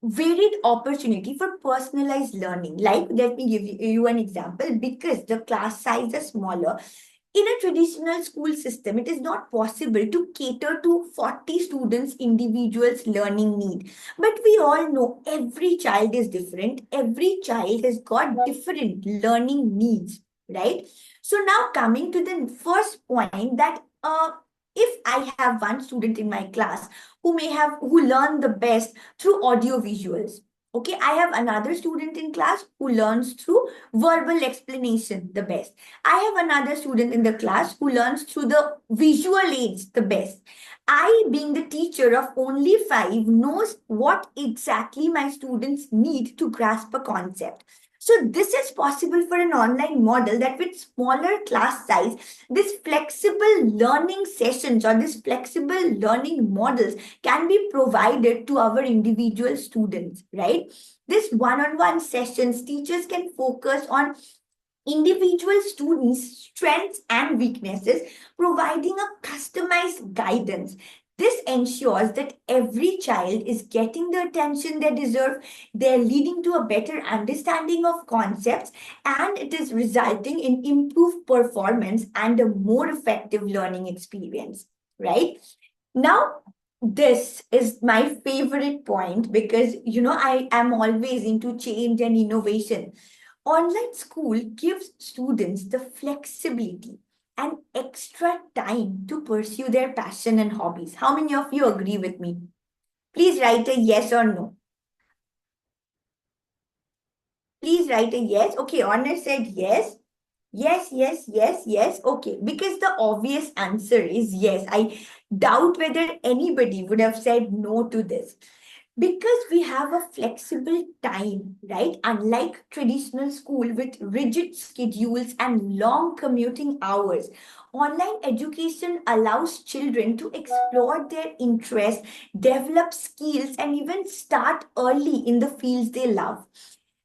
varied opportunity for personalized learning. Like, let me give you an example. Because the class size is smaller, in a traditional school system, it is not possible to cater to 40 students' individuals' learning need. But we all know every child is different. Every child has got different learning needs, right? So now coming to the first point, that if I have one student in my class who learn the best through audio visuals. Okay, I have another student in class who learns through verbal explanation the best. I have another student in the class who learns through the visual aids the best. I, being the teacher of only 5, knows what exactly my students need to grasp a concept. So this is possible for an online model, that with smaller class size, this flexible learning sessions or this flexible learning models can be provided to our individual students, right? This one-on-one sessions, teachers can focus on individual students' strengths and weaknesses, providing a customized guidance. This ensures that every child is getting the attention they deserve, they're leading to a better understanding of concepts, and it is resulting in improved performance and a more effective learning experience, right? Now, this is my favorite point because, I am always into change and innovation. Online school gives students the flexibility and extra time to pursue their passion and hobbies. How many of you agree with me? Please write a yes or no. Please write a yes. Okay, Honor said yes. Yes, yes, yes, yes. Okay, because the obvious answer is yes. I doubt whether anybody would have said no to this. Because we have a flexible time, right? Unlike traditional school with rigid schedules and long commuting hours, online education allows children to explore their interests, develop skills, and even start early in the fields they love.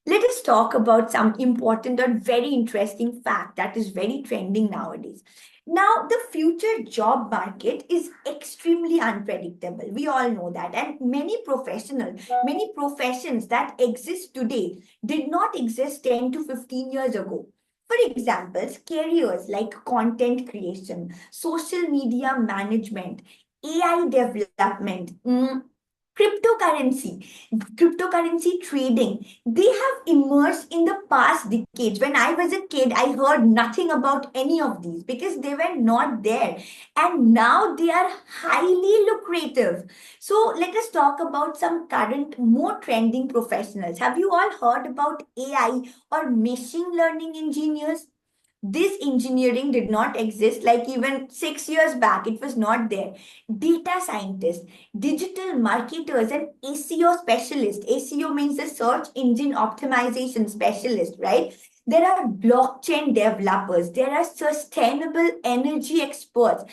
Let us talk about some important or very interesting fact that is very trending nowadays. Now, the future job market is extremely unpredictable. We all know that. And many professions that exist today did not exist 10 to 15 years ago. For example, careers like content creation, social media management, AI development, cryptocurrency trading, they have emerged in the past decades. When I was a kid, I heard nothing about any of these because they were not there. And now they are highly lucrative. So let us talk about some current, more trending professionals. Have you all heard about AI or machine learning engineers? This engineering did not exist like even 6 years back. It was not there. Data scientists, digital marketers, and SEO specialists. SEO means the search engine optimization specialist, right? There are blockchain developers. There are sustainable energy experts.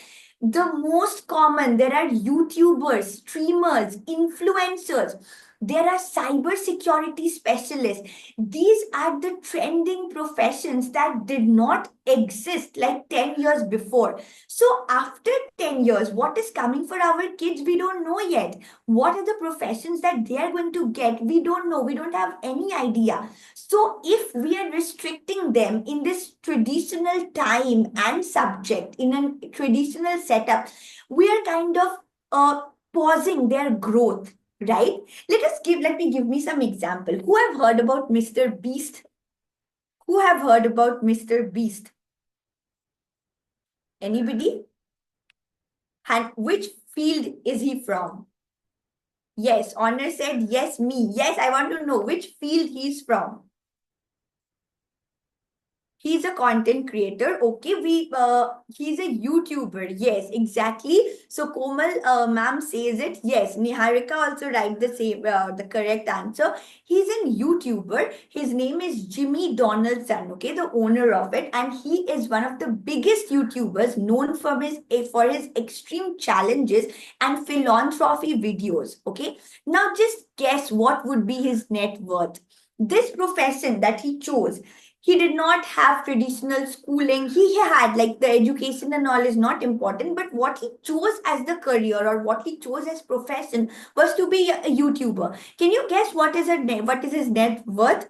The most common, there are YouTubers, streamers, influencers. There are cybersecurity specialists. These are the trending professions that did not exist like 10 years before. So after 10 years, what is coming for our kids? We don't know yet. What are the professions that they are going to get? We don't know. We don't have any idea. So if we are restricting them in this traditional time and subject, in a traditional setup, we are kind of pausing their growth. Right? Let me give me some example. Who have heard about Mr. Beast? Who have heard about Mr. Beast? Anybody? And which field is he from? Yes, Honor said yes, me. Yes, I want to know which field he's from. He's a content creator. Okay, he's a YouTuber. Yes, exactly. So Komal ma'am says it. Yes, Niharika also write the same, the correct answer. He's a YouTuber. His name is Jimmy Donaldson. Okay, the owner of it, and he is one of the biggest YouTubers known for his extreme challenges and philanthropy videos. Okay, now just guess what would be his net worth. This profession that he chose He did not have traditional schooling. He had, like, the education and all is not important, but what he chose as the career or what he chose as profession was to be a YouTuber. Can you guess what is his net worth?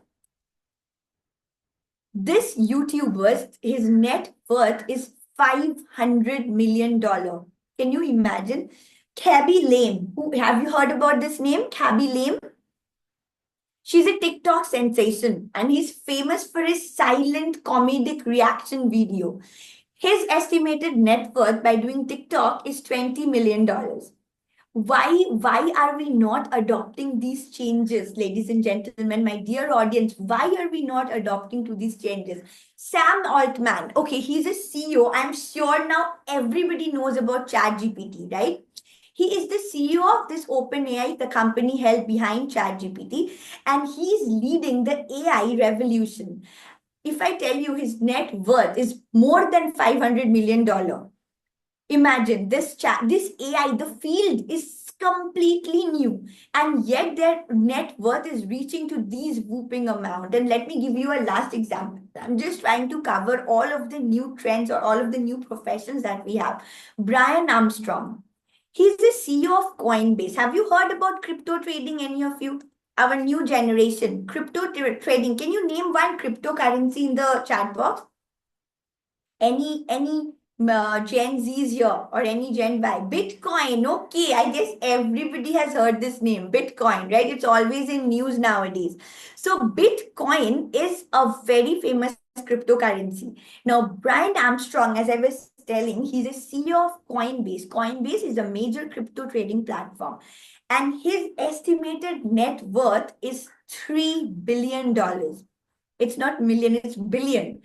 This YouTuber's his net worth is $500 million. Can you imagine? Khaby Lame. Have you heard about this name? Khaby Lame. She's a TikTok sensation and he's famous for his silent comedic reaction video. His estimated net worth by doing TikTok is $20 million. Why are we not adopting these changes, ladies and gentlemen, my dear audience? Why are we not adopting to these changes? Sam Altman, okay, he's a CEO. I'm sure now everybody knows about ChatGPT, right? He is the CEO of this OpenAI, the company held behind ChatGPT, and he's leading the AI revolution. If I tell you his net worth is more than $500 million, imagine this AI, the field is completely new, and yet their net worth is reaching to these whooping amount. And let me give you a last example. I'm just trying to cover all of the new trends or all of the new professions that we have. Brian Armstrong. He's the CEO of Coinbase. Have you heard about crypto trading, any of you? Our new generation, crypto trading. Can you name one cryptocurrency in the chat box? Any Gen Z's here or any Gen Y? Bitcoin. Okay, I guess everybody has heard this name, Bitcoin, right? It's always in news nowadays. So Bitcoin is a very famous cryptocurrency. Now, Brian Armstrong, as I was telling, he's a CEO of Coinbase. Coinbase is a major crypto trading platform, and his estimated net worth is $3 billion. It's not million, it's billion.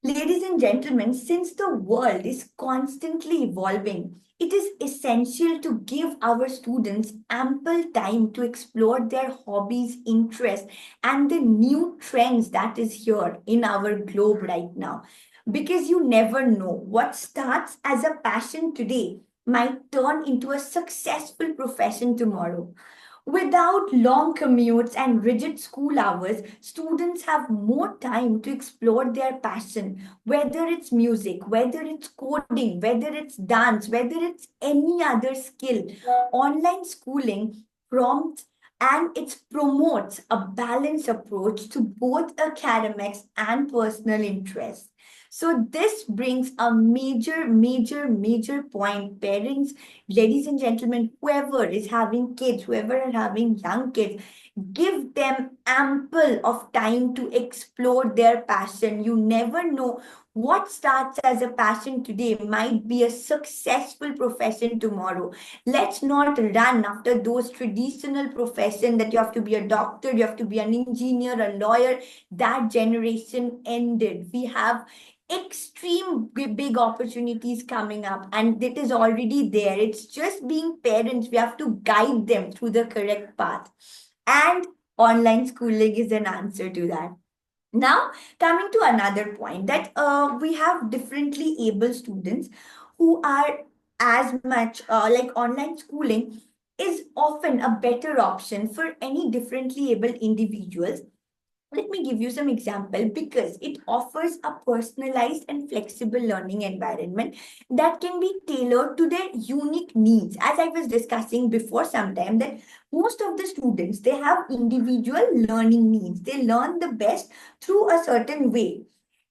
Ladies and gentlemen, since the world is constantly evolving, it is essential to give our students ample time to explore their hobbies, interests, and the new trends that is here in our globe right now. Because you never know, what starts as a passion today might turn into a successful profession tomorrow. Without long commutes and rigid school hours, students have more time to explore their passion, whether it's music, whether it's coding, whether it's dance, whether it's any other skill. Online schooling prompts and it promotes a balanced approach to both academics and personal interests. So this brings a major point. Parents, ladies and gentlemen, whoever is having kids, whoever are having young kids, give them ample of time to explore their passion. You never know, what starts as a passion today might be a successful profession tomorrow. Let's not run after those traditional professions that you have to be a doctor, you have to be an engineer, a lawyer. That generation ended. We have extreme big opportunities coming up, and it is already there. It's just being parents, we have to guide them through the correct path, and online schooling is an answer to that. Now, coming to another point, that we have differently able students who are as much like online schooling is often a better option for any differently able individuals. Let me give you some example, because it offers a personalized and flexible learning environment that can be tailored to their unique needs. As I was discussing before some time, that most of the students, they have individual learning needs. They learn the best through a certain way.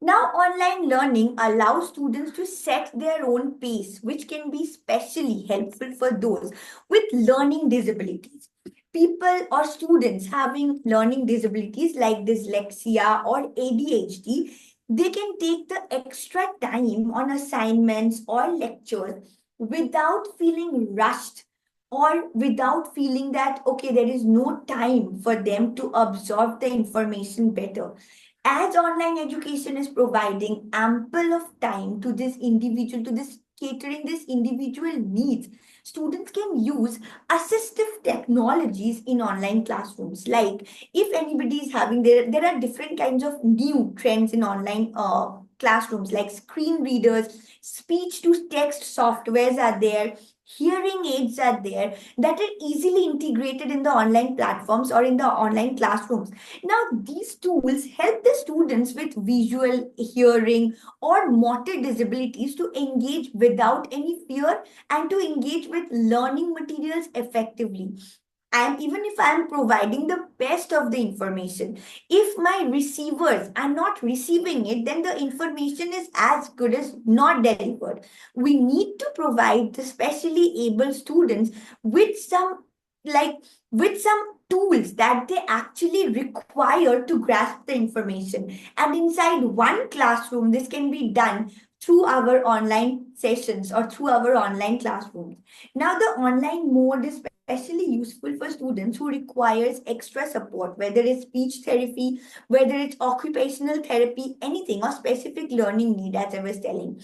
Now, online learning allows students to set their own pace, which can be especially helpful for those with learning disabilities. People or students having learning disabilities like dyslexia or ADHD, they can take the extra time on assignments or lectures without feeling rushed, or without feeling that, okay, there is no time for them to absorb the information better. As online education is providing ample of time to this individual, to this catering this individual needs, students can use assistive technologies in online classrooms. Like, if anybody is having, there are different kinds of new trends in online classrooms, like screen readers, speech to text softwares are there, Hearing aids are there that are easily integrated in the online platforms or in the online classrooms. Now, these tools help the students with visual, hearing, or motor disabilities to engage without any fear and to engage with learning materials effectively. And even if I'm providing the best of the information, if my receivers are not receiving it, then the information is as good as not delivered. We need to provide the specially able students with some like with some tools that they actually require to grasp the information. And inside one classroom, this can be done through our online sessions or through our online classrooms. Now, the online mode is especially useful for students who requires extra support, whether it's speech therapy, whether it's occupational therapy, anything, or specific learning need, as I was telling.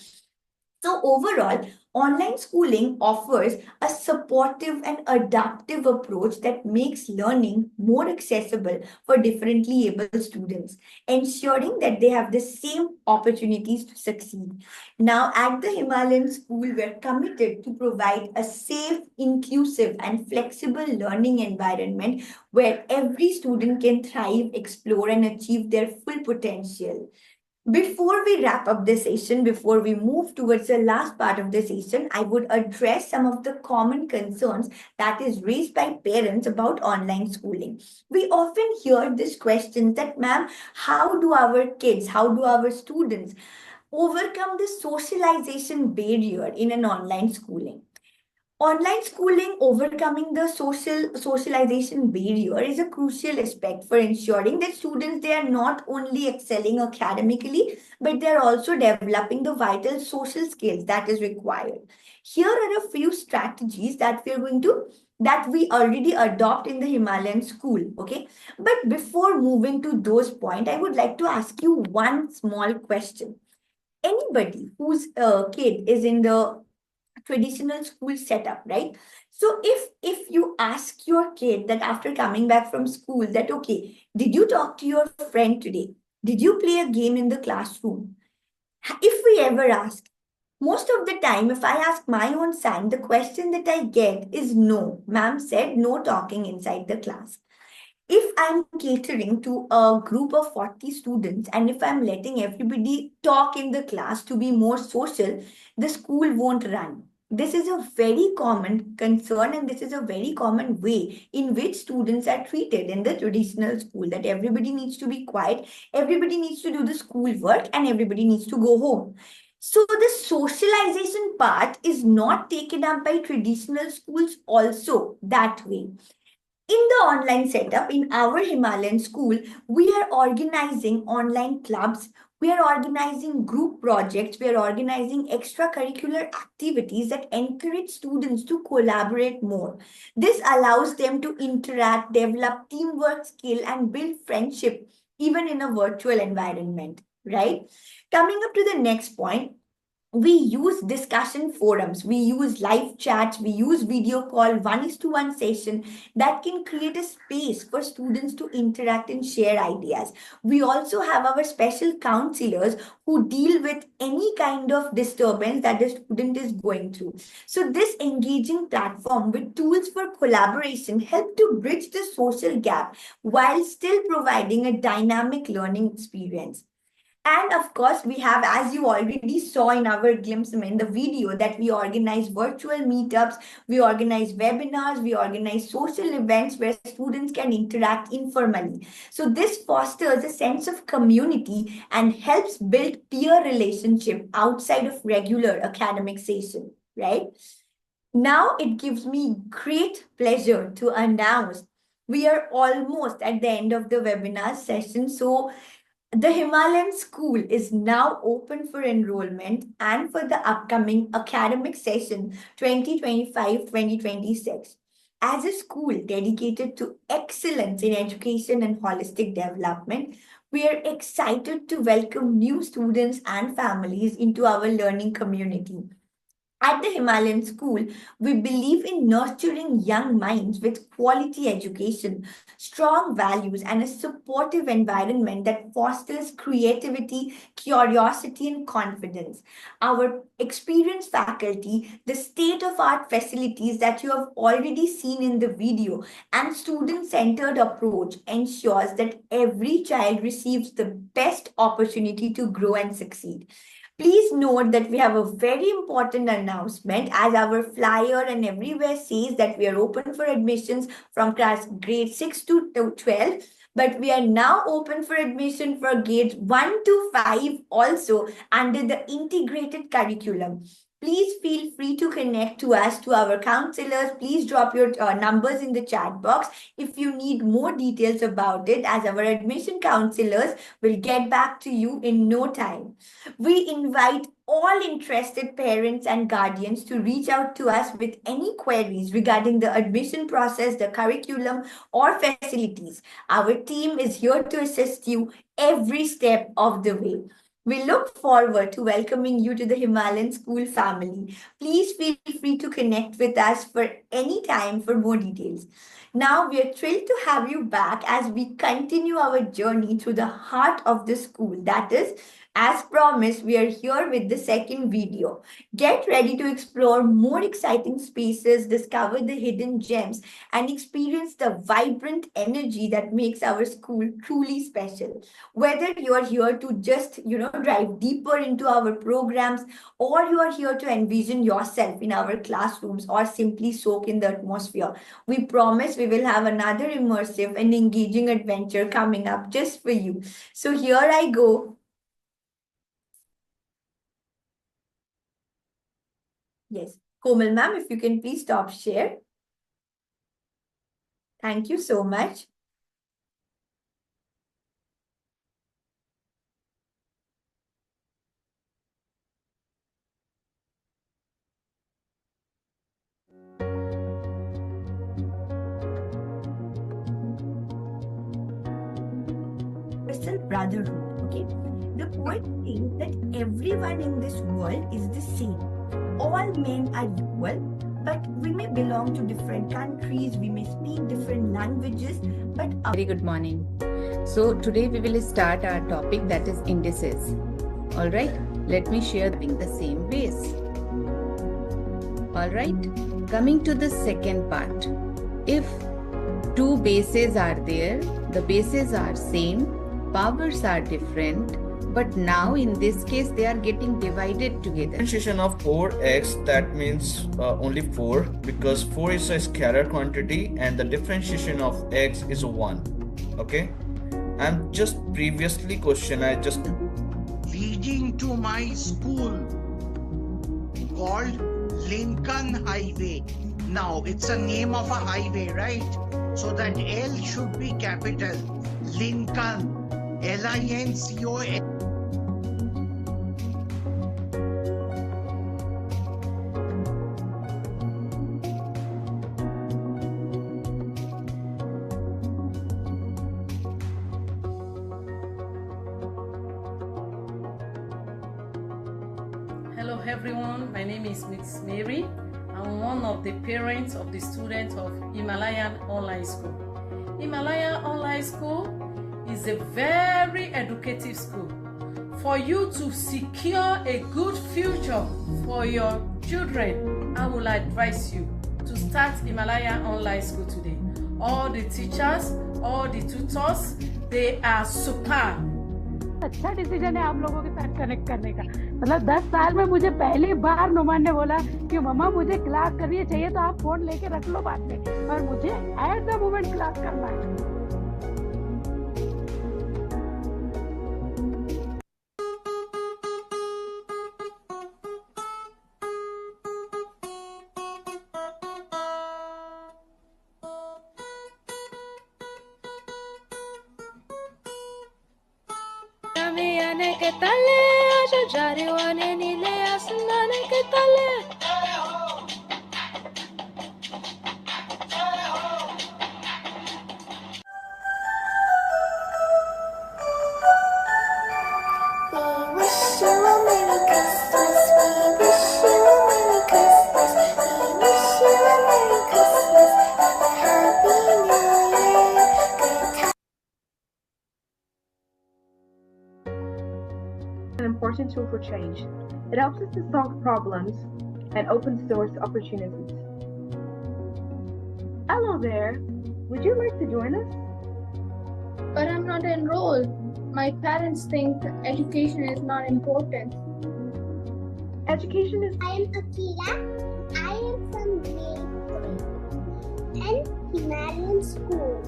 So overall, online schooling offers a supportive and adaptive approach that makes learning more accessible for differently able students, ensuring that they have the same opportunities to succeed. Now, at the Himalayan School, we're committed to provide a safe, inclusive, and flexible learning environment where every student can thrive, explore, and achieve their full potential. Before we wrap up this session, before we move towards the last part of the session, I would address some of the common concerns that is raised by parents about online schooling. We often hear this question that, ma'am, how do our kids, how do our students overcome the socialization barrier in an online schooling? Online schooling overcoming the socialization barrier is a crucial aspect for ensuring that students they are not only excelling academically, but they're also developing the vital social skills that is required. Here are a few strategies that we already adopt in the Himalayan school. Okay. But before moving to those points, I would like to ask you one small question. Anybody whose kid is in the traditional school setup, right? So if you ask your kid that after coming back from school that, okay, did you talk to your friend today? Did you play a game in the classroom? If we ever ask, most of the time, if I ask my own son, the question that I get is no. Ma'am said no talking inside the class. If I'm catering to a group of 40 students and if I'm letting everybody talk in the class to be more social, the school won't run. This is a very common concern and this is a very common way in which students are treated in the traditional school, that everybody needs to be quiet, everybody needs to do the school work and everybody needs to go home. So the socialization part is not taken up by traditional schools also that way. In the online setup, in our Himalayan school, we are organizing online clubs, we are organizing group projects, we are organizing extracurricular activities that encourage students to collaborate more. This allows them to interact, develop teamwork skill, and build friendship even in a virtual environment, right? Coming up to the next point, we use discussion forums, we use live chats, we use video call, 1:1 session that can create a space for students to interact and share ideas. We also have our special counselors who deal with any kind of disturbance that the student is going through. So this engaging platform with tools for collaboration help to bridge the social gap while still providing a dynamic learning experience. And of course, we have, as you already saw in our glimpse in the video, that we organize virtual meetups, we organize webinars, we organize social events where students can interact informally. So this fosters a sense of community and helps build peer relationship outside of regular academic session, right? Now it gives me great pleasure to announce we are almost at the end of the webinar session. So the Himalayan School is now open for enrollment and for the upcoming academic session 2025-2026. As a school dedicated to excellence in education and holistic development, we are excited to welcome new students and families into our learning community. At the Himalayan School, we believe in nurturing young minds with quality education, strong values, and a supportive environment that fosters creativity, curiosity, and confidence. Our experienced faculty, the state of art facilities that you have already seen in the video, and student centered approach ensures that every child receives the best opportunity to grow and succeed. Please note that we have a very important announcement as our flyer and everywhere says that we are open for admissions from class grade 6 to 12. But we are now open for admission for grades 1 to 5 also under the integrated curriculum. Please feel free to connect to us, to our counselors. Please drop your numbers in the chat box if you need more details about it, as our admission counselors will get back to you in no time. We invite all interested parents and guardians to reach out to us with any queries regarding the admission process, the curriculum, or facilities. Our team is here to assist you every step of the way. We look forward to welcoming you to the Himalayan School family. Please feel free to connect with us for any time for more details. Now, we are thrilled to have you back as we continue our journey through the heart of the school. That is, as promised, we are here with the second video. Get ready to explore more exciting spaces, discover the hidden gems, and experience the vibrant energy that makes our school truly special. Whether you are here to just, dive deeper into our programs, or you are here to envision yourself in our classrooms, or simply soak in the atmosphere, we promise we will have another immersive and engaging adventure coming up just for you. So here I go. Yes, Komal ma'am, if you can please stop share. Thank you so much. Brotherhood, okay? The poet thinks that everyone in this world is the same. All men are equal, but we may belong to different countries, we may speak different languages, but... Very good morning. So today we will start our topic, that is indices. Alright, let me share in the same ways. Alright, coming to the second part. If two bases are there, the bases are same, powers are different, but now in this case they are getting divided together. Differentiation of 4x, that means only 4, because 4 is a scalar quantity and the differentiation of x is 1. Okay, I'm just previously question I just leading to my school called Lincoln Highway. Now it's a name of a highway, right? So that L should be capital. Lincoln, L-I-N-C-O-N. Hello everyone, my name is Miss Mary. I'm one of the parents of the students of Himalayan Online School. Himalayan Online School is a very educative school. For you to secure a good future for your children, I will advise you to start Himalayan Online School today. All the teachers, all the tutors, they are superb. अच्छा decision है आप लोगों के साथ connect करने का। मतलब 10 साल में मुझे पहली बार नुमान ने बोला कि मम्मा मुझे क्लास करनी चाहिए तो आप फोन लेके रख लो बाद में, और मुझे एट द मोमेंट क्लास करना है।¿Qué tal? Yo ya digo a Neni le hacen ¿qué tal? We wish you a Merry Christmas. We wish you a Merry Christmas. an important tool for change. It helps us to solve problems and opens doors to opportunities. Hello there. Would you like to join us? But I'm not enrolled. My parents think education is not important. Education is. I am Akila. I am from grade 3 and Himalayan School.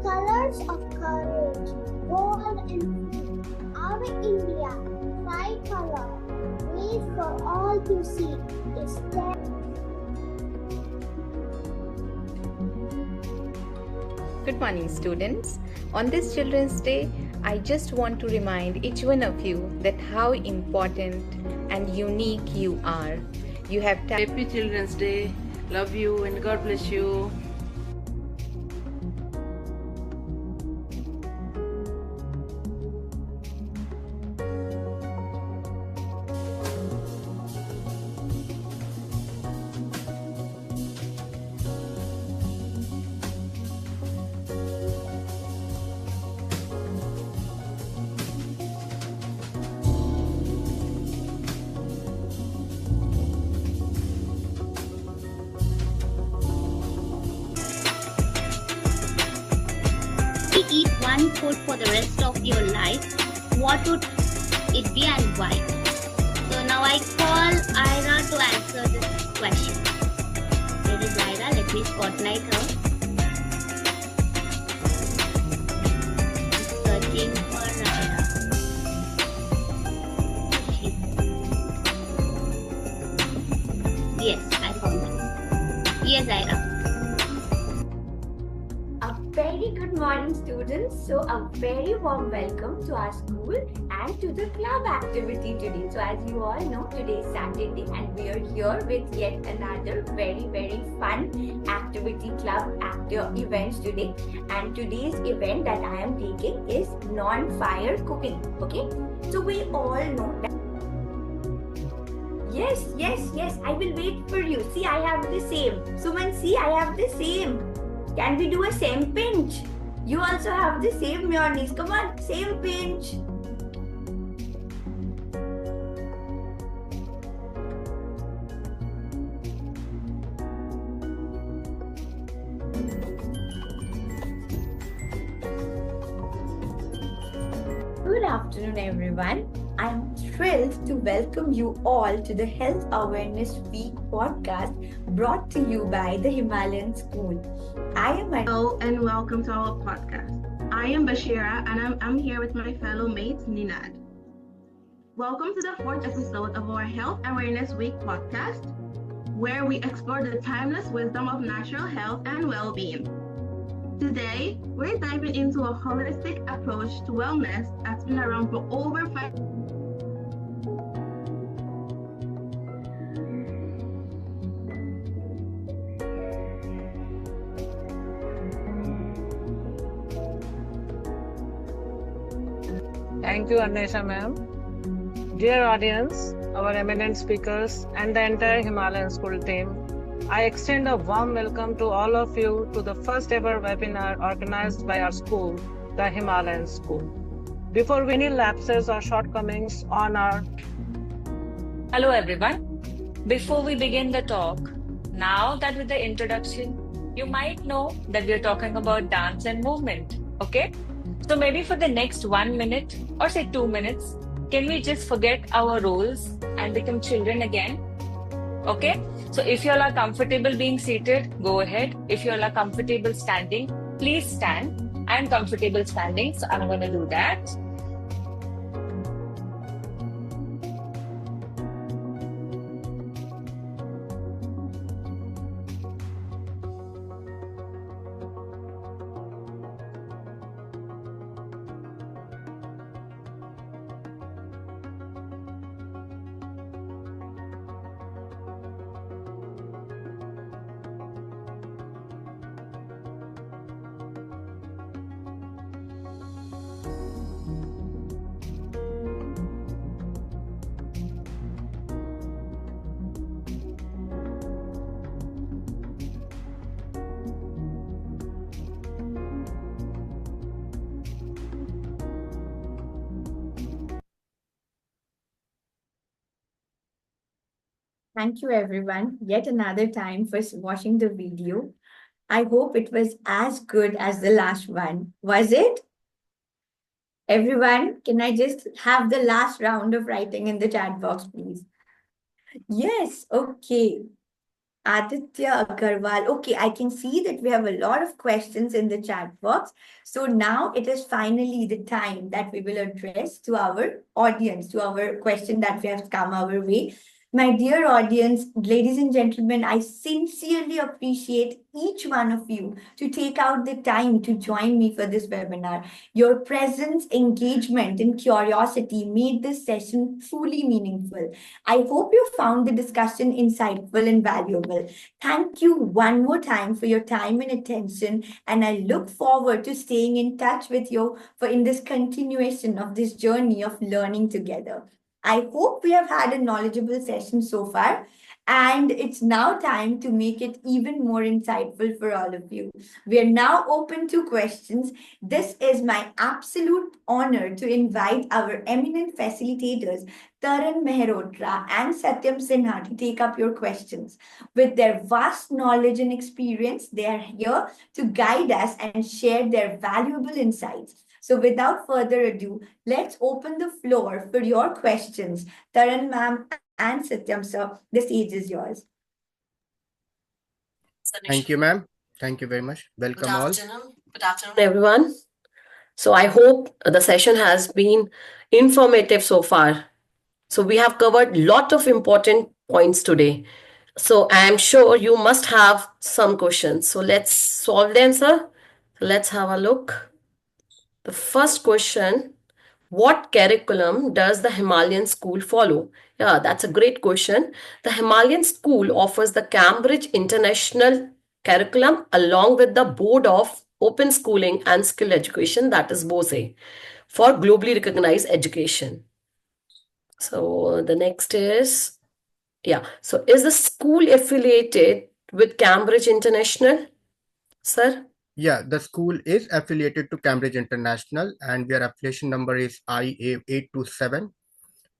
Colors of courage, gold and blue. Our India, tricolor, made for all to see, is there. Good morning, students. On this Children's Day, I just want to remind each one of you that how important and unique you are. You have Happy Children's Day. Love you and God bless you. Eat one food for the rest of your life, what would it be and why? So now I call Ira to answer this question. Where is Ira? Let me spotlight her. Searching for Ira. Yes, I found her. Yes, Ira. Very good morning, students. So a very warm welcome to our school and to the club activity today. So as you all know, today is Saturday and we are here with yet another very fun activity club events today. And today's event that I am taking is non-fire cooking. Okay, so we all know that. Yes, I will wait for you. See, I have the same. Suman, see, I have the same. Can we do a same pinch? You also have the same mayonnaise. Come on, same pinch. Good afternoon, everyone. I'm thrilled to welcome you all to the Health Awareness Week podcast brought to you by the Himalayan School. Hello and welcome to our podcast. I am Bashira and I'm here with my fellow mates Ninad. Welcome to the 4th episode of our Health Awareness Week podcast, where we explore the timeless wisdom of natural health and well-being. Today, we're diving into a holistic approach to wellness that's been around for over 5 years. Thank you, Annesha ma'am. Dear audience, our eminent speakers, and the entire Himalayan School team, I extend a warm welcome to all of you to the first ever webinar organized by our school, the Himalayan School. Before we any lapses or shortcomings on our... Hello everyone. Before we begin the talk, now that with the introduction, you might know that we are talking about dance and movement, okay? So maybe for the next 1 minute or say 2 minutes, can we just forget our roles and become children again? Okay? So if you all are comfortable being seated, go ahead. If you all are comfortable standing, please stand. I'm comfortable standing, so I'm going to do that. Thank you, everyone. Yet another time for watching the video. I hope it was as good as the last one. Was it? Everyone, can I just have the last round of writing in the chat box, please? Yes, okay. Aditya Agarwal. Okay, I can see that we have a lot of questions in the chat box. So now it is finally the time that we will address to our audience, to our question that we have come our way. My dear audience, ladies and gentlemen, I sincerely appreciate each one of you to take out the time to join me for this webinar. Your presence, engagement, and curiosity made this session truly meaningful. I hope you found the discussion insightful and valuable. Thank you one more time for your time and attention, and I look forward to staying in touch with you for in this continuation of this journey of learning together. I hope we have had a knowledgeable session so far, and it's now time to make it even more insightful for all of you. We are now open to questions. This is my absolute honor to invite our eminent facilitators, Taran Mehrotra and Satyam Sinha, to take up your questions. With their vast knowledge and experience, they are here to guide us and share their valuable insights. So without further ado, let's open the floor for your questions. Taran ma'am and Satyam sir, the stage is yours. Thank you, ma'am. Thank you very much. Welcome all. Good afternoon, everyone. So I hope the session has been informative so far. So we have covered a lot of important points today. So I'm sure you must have some questions. So let's solve them, sir. Let's have a look. The first question, what curriculum does the Himalayan School follow? Yeah, that's a great question. The Himalayan School offers the Cambridge International Curriculum along with the Board of Open Schooling and Skill Education, that is BOSE, for globally recognized education. So the next is, yeah, so is the school affiliated with Cambridge International, sir? Yeah, the school is affiliated to Cambridge International and their affiliation number is IA827.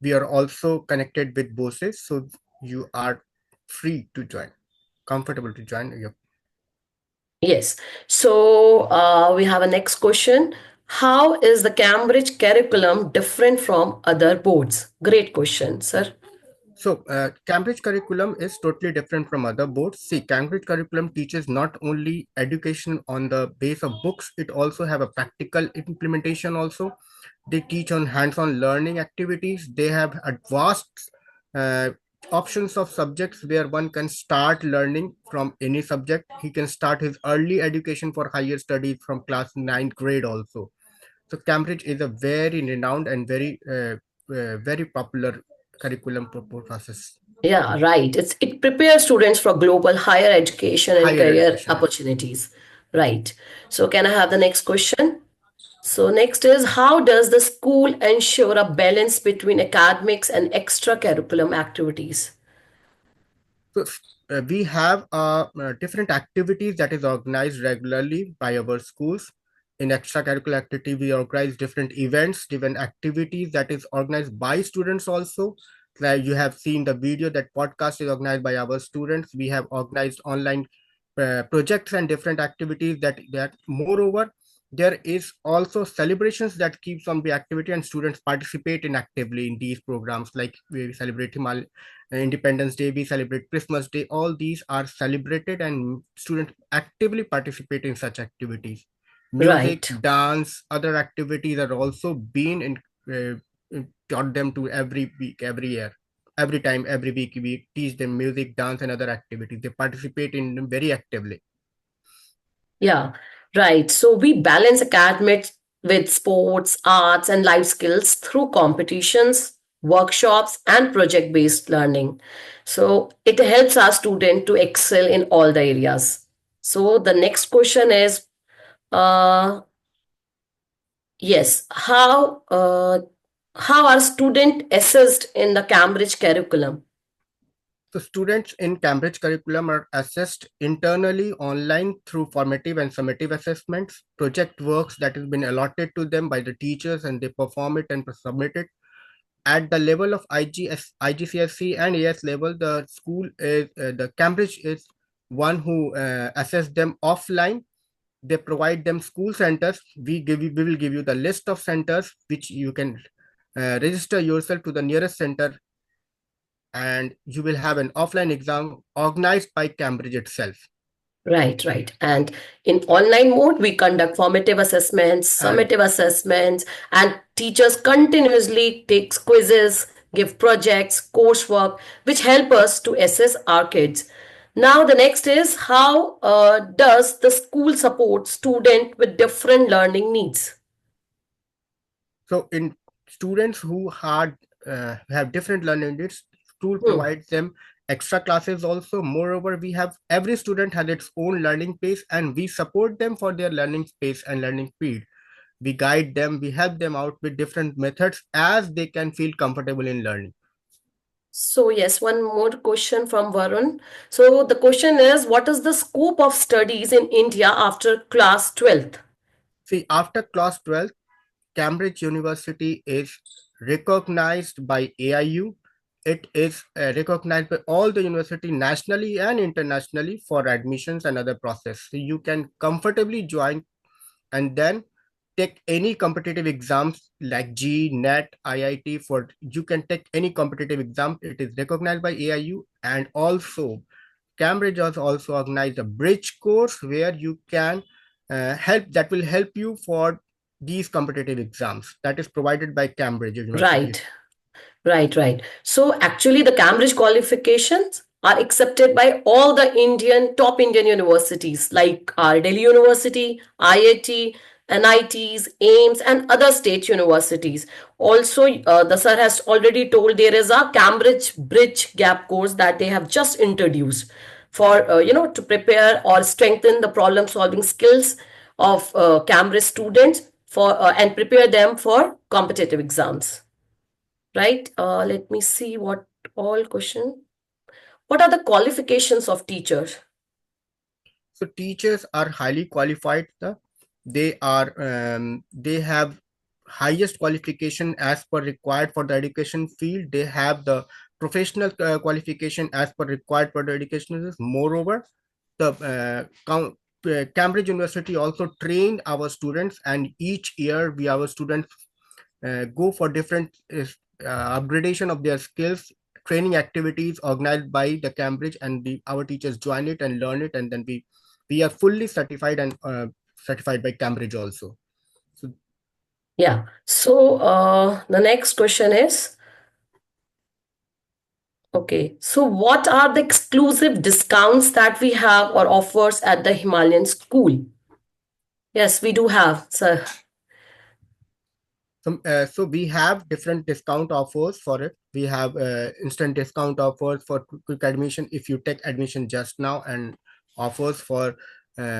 We are also connected with BOSE, so you are free to join, comfortable to join. Yes. So we have a next question. How is the Cambridge curriculum different from other boards? Great question, sir. So Cambridge curriculum is totally different from other boards. See, Cambridge curriculum teaches not only education on the base of books, it also have a practical implementation also. They teach on hands-on learning activities. They have vast options of subjects where one can start learning from any subject. He can start his early education for higher studies from class 9th grade also. So Cambridge is a very renowned and very popular curriculum process. Yeah, right. It prepares students for global higher education and career opportunities. Right. So can I have the next question? So next is, how does the school ensure a balance between academics and extracurriculum activities? So we have different activities that is organized regularly by our schools. In extracurricular activity, we organize different events, different activities that is organized by students also. Like you have seen the video, that podcast is organized by our students. We have organized online projects and different activities that moreover, there is also celebrations that keeps on the activity and students participate in actively in these programs. Like we celebrate Independence Day, we celebrate Christmas Day. All these are celebrated and students actively participate in such activities. Music, dance, other activities are also being taught them to every week, every year, every time, every week we teach them music, dance, and other activities. They participate in them very actively. Yeah, right. So we balance academics with sports, arts, and life skills through competitions, workshops, and project-based learning. So it helps our student to excel in all the areas. So the next question is, yes, how are students assessed in the Cambridge curriculum? So students in Cambridge curriculum are assessed internally online through formative and summative assessments, project works that has been allotted to them by the teachers, and they perform it and submit it. At the level of IGCSE and AS level, the school is the Cambridge is one who assess them offline. They provide them school centers. We will give you the list of centers which you can register yourself to the nearest center, and you will have an offline exam organized by Cambridge itself. Right, right. And in online mode, we conduct formative assessments, summative assessments, and teachers continuously take quizzes, give projects, coursework, which help us to assess our kids. Now, the next is how does the school support student with different learning needs? So, in students who have different learning needs, school provides them extra classes also. Moreover, we have every student has its own learning pace, and we support them for their learning pace and learning speed. We guide them, we help them out with different methods as they can feel comfortable in learning. So yes, one more question from Varun. So the question is, what is the scope of studies in India after class 12th? See, after class 12th, Cambridge University is recognized by AIU. It is recognized by all the university nationally and internationally for admissions and other process. So you can comfortably join and then take any competitive exams like G, NET, IIT. You can take any competitive exam. It is recognized by AIU, and also Cambridge has also organized a bridge course where you can that will help you for these competitive exams. That is provided by Cambridge University. Right. So actually the Cambridge qualifications are accepted by all the top Indian universities like our Delhi University, IIT, NITs, AIMS, and other state universities. Also, the sir has already told there is a Cambridge Bridge Gap course that they have just introduced for to prepare or strengthen the problem solving skills of Cambridge students for and prepare them for competitive exams. Right? Let me see what all question. What are the qualifications of teachers? So teachers are highly qualified. They have highest qualification as per required for the education field. They have the professional qualification as per required for the education. Moreover, the Cambridge University also train our students, and each year our students go for different upgradation of their skills, training activities organized by the Cambridge, and our teachers join it and learn it, and then we are fully certified and certified by Cambridge also. Yeah. So the next question is, okay, so what are the exclusive discounts that we have or offers at the Himalayan school? Yes, we do have, sir. So we have different discount offers for it. We have instant discount offers for quick admission if you take admission just now, and offers for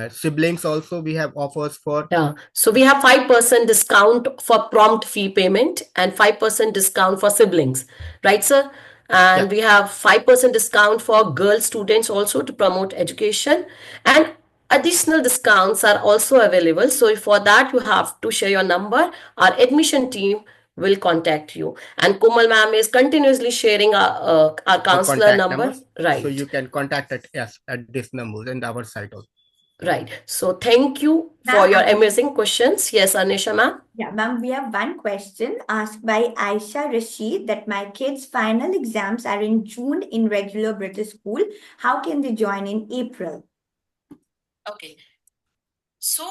siblings also. We have offers for So we have 5% discount for prompt fee payment and 5% discount for siblings, right, sir? And we have 5% discount for girl students also to promote education, and additional discounts are also available. So for that, you have to share your number. Our admission team will contact you. And Komal ma'am is continuously sharing our counselor number. Right. So you can contact us at this number and our site also. Right. So thank you for your amazing questions. Yes, Anisha ma'am. Yeah, ma'am, we have one question asked by Aisha Rashid that my kids' final exams are in June in regular British school. How can they join in April? Okay. So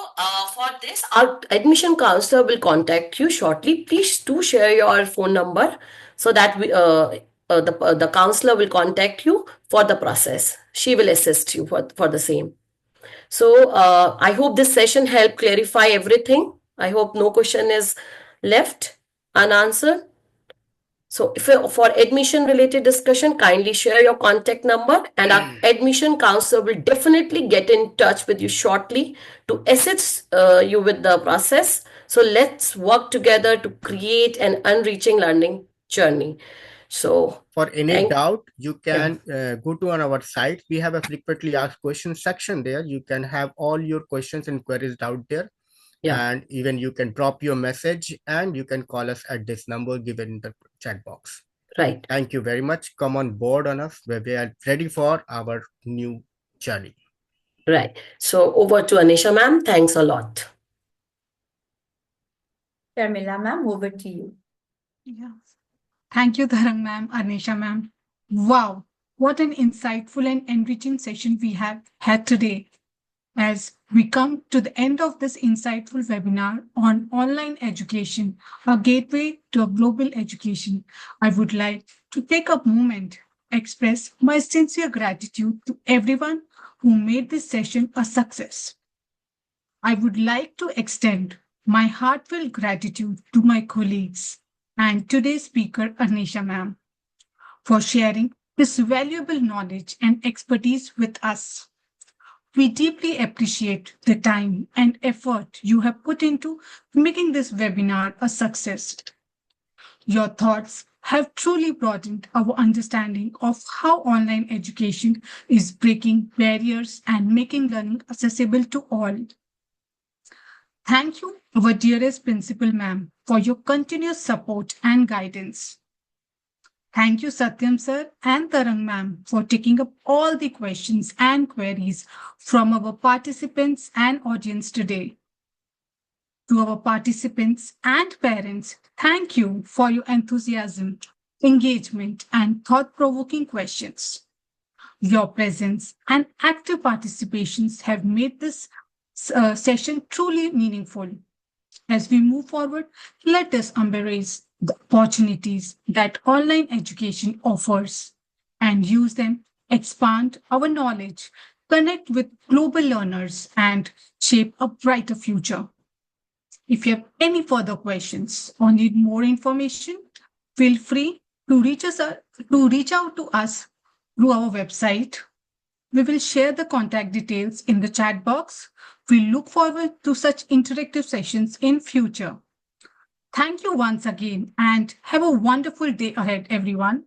for this, our admission counselor will contact you shortly. Please do share your phone number so that the counselor will contact you for the process. She will assist you for the same. So I hope this session helped clarify everything. I hope no question is left unanswered. So if for admission related discussion, kindly share your contact number, and our admission counselor will definitely get in touch with you shortly to assist you with the process. So let's work together to create an unreaching learning journey. So for any doubt, you can go to our site. We have a frequently asked questions section there. You can have all your questions and queries out there. Yeah. And even you can drop your message and you can call us at this number given in the chat box. Right. Thank you very much. Come on board on us where we are ready for our new journey. Right. So over to Anisha ma'am. Thanks a lot. Sharmila ma'am, over to you. Yeah. Thank you, Dharang ma'am, Anisha ma'am. Wow, what an insightful and enriching session we have had today. As we come to the end of this insightful webinar on online education, a gateway to a global education, I would like to take a moment, express my sincere gratitude to everyone who made this session a success. I would like to extend my heartfelt gratitude to my colleagues and today's speaker, Anisha ma'am, for sharing this valuable knowledge and expertise with us. We deeply appreciate the time and effort you have put into making this webinar a success. Your thoughts have truly broadened our understanding of how online education is breaking barriers and making learning accessible to all. Thank you, our dearest Principal Ma'am, for your continuous support and guidance. Thank you, Satyam sir and Tarang ma'am, for taking up all the questions and queries from our participants and audience today. To our participants and parents, thank you for your enthusiasm, engagement, and thought-provoking questions. Your presence and active participations have made this session truly meaningful. As we move forward, let us embrace the opportunities that online education offers and use them, expand our knowledge, connect with global learners, and shape a brighter future. If you have any further questions or need more information, feel free to reach out to us through our website. We will share the contact details in the chat box. We look forward to such interactive sessions in future. Thank you once again and have a wonderful day ahead, everyone.